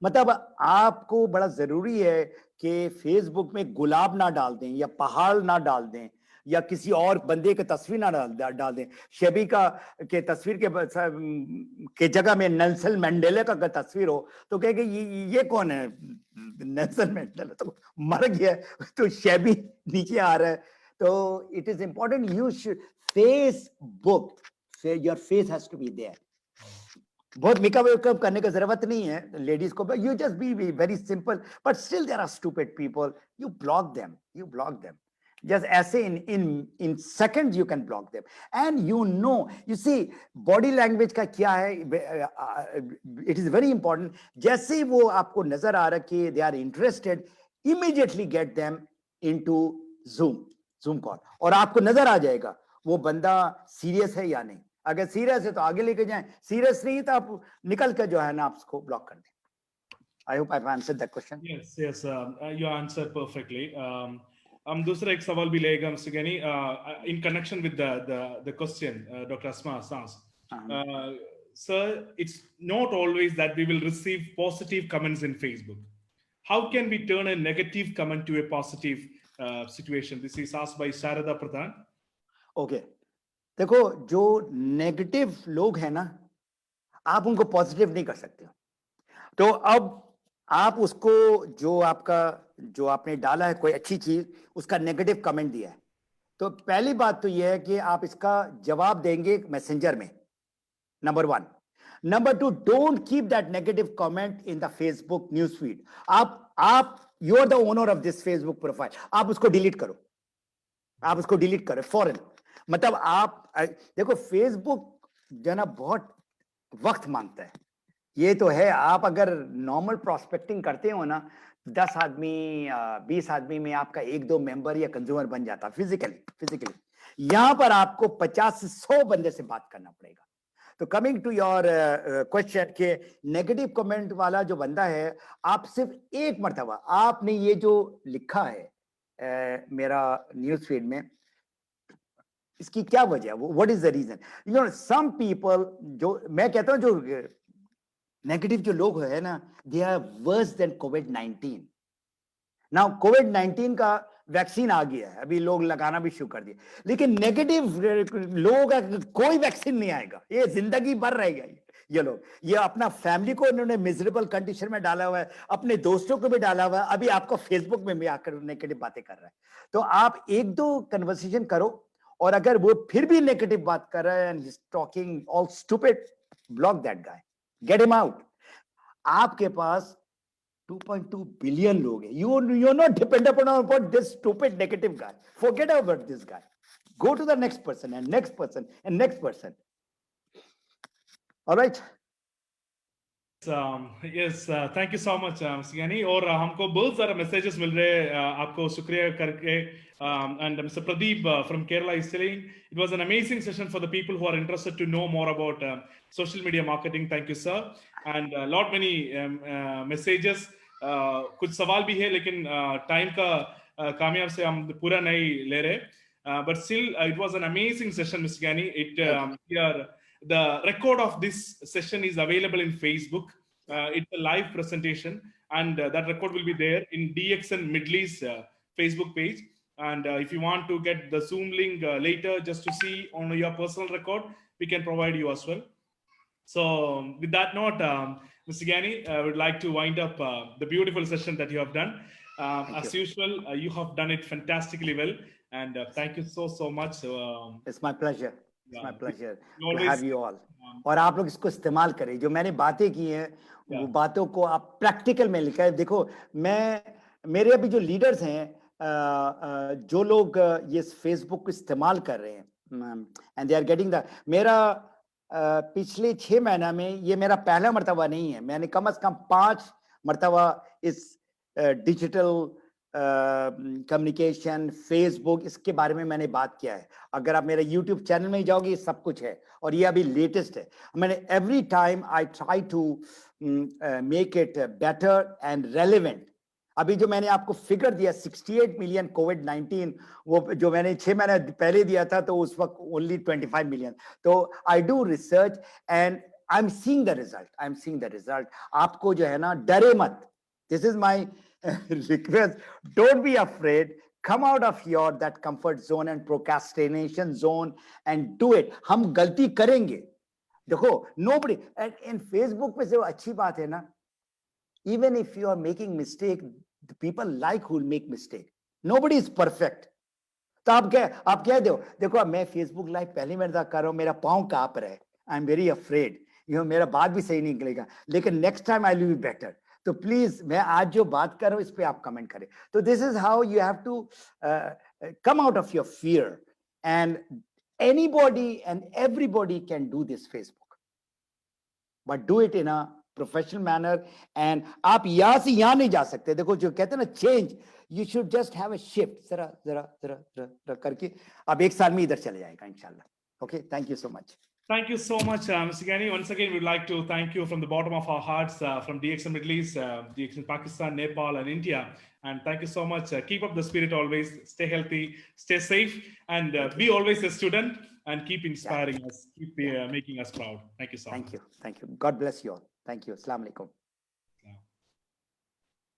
मतलब आपको बड़ा जरूरी है कि फेसबुक में गुलाब ना डाल दें, या पहाड़ ना डाल दें, या किसी और बंदे की तस्वीर ना डाल दें. शेबी का के तस्वीर के जगह में नेल्सन मंडेला का तस्वीर हो तो कहेंगे ये कौन है, नेल्सन मंडेला तो मर गया, तो शेबी नीचे आ रहा है. तो it is important, you should Facebook, your face has to be there. बहुत मेकअप करने की जरूरत नहीं है लेडीज को, you just be very simple, but still there are stupid people, you block them. Just ऐसे in seconds you can block them, and you see body language का क्या है, it is very important. जैसे ही वो आपको नजर आ रहा कि they are interested, immediately get them into Zoom call, और आपको नजर आ जाएगा वो बंदा सीरियस है या नहीं. अगर सीरियस है तो आगे लेके जाएं, सीरियस नहीं तो आप निकल कर जो है ना आप उसको ब्लॉक कर दें. I hope I've answered that question. Yes, you answered perfectly. दूसरा एक सवाल भी लेगा mister Giani, in connection with the question Dr. Asma asked. Sir, it's not always that we will receive positive comments in Facebook. How can we turn a negative comment to a positive situation? This is asked by Sharada Pradhan. Okay. देखो, जो negative लोग हैं ना, आप उनको positive नहीं कर सकते. तो अब आप उसको जो आपका जो आपने डाला है कोई अच्छी चीज उसका नेगेटिव कमेंट दिया है तो पहली बात तो यह है कि आप इसका जवाब देंगे मैसेंजर में number 1 number 2 don't keep that negative comment in the Facebook news feed आप you are the owner of this Facebook profile आप उसको डिलीट करो आप उसको डिलीट करो फौरन मतलब आप देखो फेसबुक जो ना बहुत वक्त मांगता है ये तो है आप अगर नॉर्मल प्रोस्पेक्टिंग करते हो ना 10 आदमी 20 आदमी में आपका 1-2 मेंबर या कंज्यूमर बन जाता फिजिकली यहां पर आपको 50 से 100 बंदे से बात करना पड़ेगा तो कमिंग टू योर क्वेश्चन के नेगेटिव कमेंट वाला जो बंदा है आप सिर्फ एक मर्तबा आपने ये जो लिखा है मेरा न्यूज फीड में इसकी क्या वजह है what is the reason you know some people जो मैं कहता हूं जो नेगेटिव जो लोग है ना they are worse than covid now कोविड-19 का वैक्सीन आ गया है अभी लोग लगाना भी शुरू कर दिए लेकिन नेगेटिव लोगों का कोई वैक्सीन नहीं आएगा ये जिंदगी भर रहेगा ये लोग ये अपना फैमिली को इन्होंने मिजरेबल कंडीशन में डाला हुआ है अपने दोस्तों को भी डाला हुआ है अभी आपको फेसबुक में भी आकर नेगेटिव बातें कर रहा है तो आप 1-2 कन्वर्सेशन करो और अगर वो फिर भी नेगेटिव बात कर रहा है and he is talking all stupid block that guy get him out आपके पास 2.2 billion लोग हैं you're not dependent upon this stupid negative guy forget about this guy go to the next person and next person and next person all right yes thank you so much Sigani और हमको बहुत सारे messages मिल रहे हैं आपको शुक्रिया करके and Mr. Pradeep from Kerala is saying it was an amazing session for the people who are interested to know more about social media marketing thank you sir and lot many messages कुछ सवाल भी है लेकिन time का कामयाब से हम पूरा नहीं ले रहे but still it was an amazing session Mr. Gani here the record of this session is available in Facebook it's a live presentation and that record will be there in DXN Middle East Facebook page and if you want to get the Zoom link later just to see on your personal record we can provide you as well so with that note Mr. Gani, I would like to wind up the beautiful session that you have done. As usual, you have done it fantastically well, and thank you so much. It's my pleasure. It's my pleasure to have you all. और आप लोग इसको इस्तेमाल करें जो मैंने बातें की हैं वो बातों को आप प्रैक्टिकल में लिखा है देखो मैं मेरे अभी जो लीडर्स हैं जो लोग ये फेसबुक को इस्तेमाल कर रहे हैं and they are getting the मेरा पिछले 6 महीना में ये मेरा पहला मर्तबा नहीं है मैंने कम से कम 5 मर्तबा इस डिजिटल कम्युनिकेशन फेसबुक इसके बारे में मैंने बात किया है अगर आप मेरे यूट्यूब चैनल में जाओगे ये सब कुछ है और ये अभी लेटेस्ट है मैंने every time I try to make it better and relevant अभी जो मैंने आपको फिगर दिया 68 मिलियन कोविड-19 वो जो मैंने 6 महीने पहले दिया था तो उस वक्त ओनली 25 मिलियन तो I do research and I am seeing the result आपको जो है ना डरे मत this is my request don't be afraid come out of your that comfort zone and procrastination zone and do it हम गलती करेंगे देखो nobody in Facebook पे जो अच्छी बात है ना even if you are making mistake the people like who will make mistake nobody is perfect तो आप क्या देखो मैं फेसबुक लाइव पहली बार कर रहा हूं मेरा पांव कांप रहा है आई एम वेरी अफ्रेड मेरा बात भी सही नहीं निकलेगा लेकिन next time I will be better तो प्लीज मैं आज जो बात कर रहा हूं इस पे आप कमेंट करें तो this is how you have to come out of your fear and anybody and everybody can do this Facebook but do it in a professional manner and आप यहां से यहां नहीं जा सकते देखो जो कहते हैं ना change you should just have a shift जरा जरा जरा जरा करके अब 1 साल में इधर चले जाएगा इंशाल्लाह okay thank you so much Thank you so much, Mr. Gani. Once again, we'd like to thank you from the bottom of our hearts from DXN Middle East, DXN Pakistan, Nepal, and India. And thank you so much. Keep up the spirit always. Stay healthy, stay safe, and be always a student and keep inspiring us, keep making us proud. Thank you so much. Thank you. God bless you all. Thank you. Assalamu alaikum.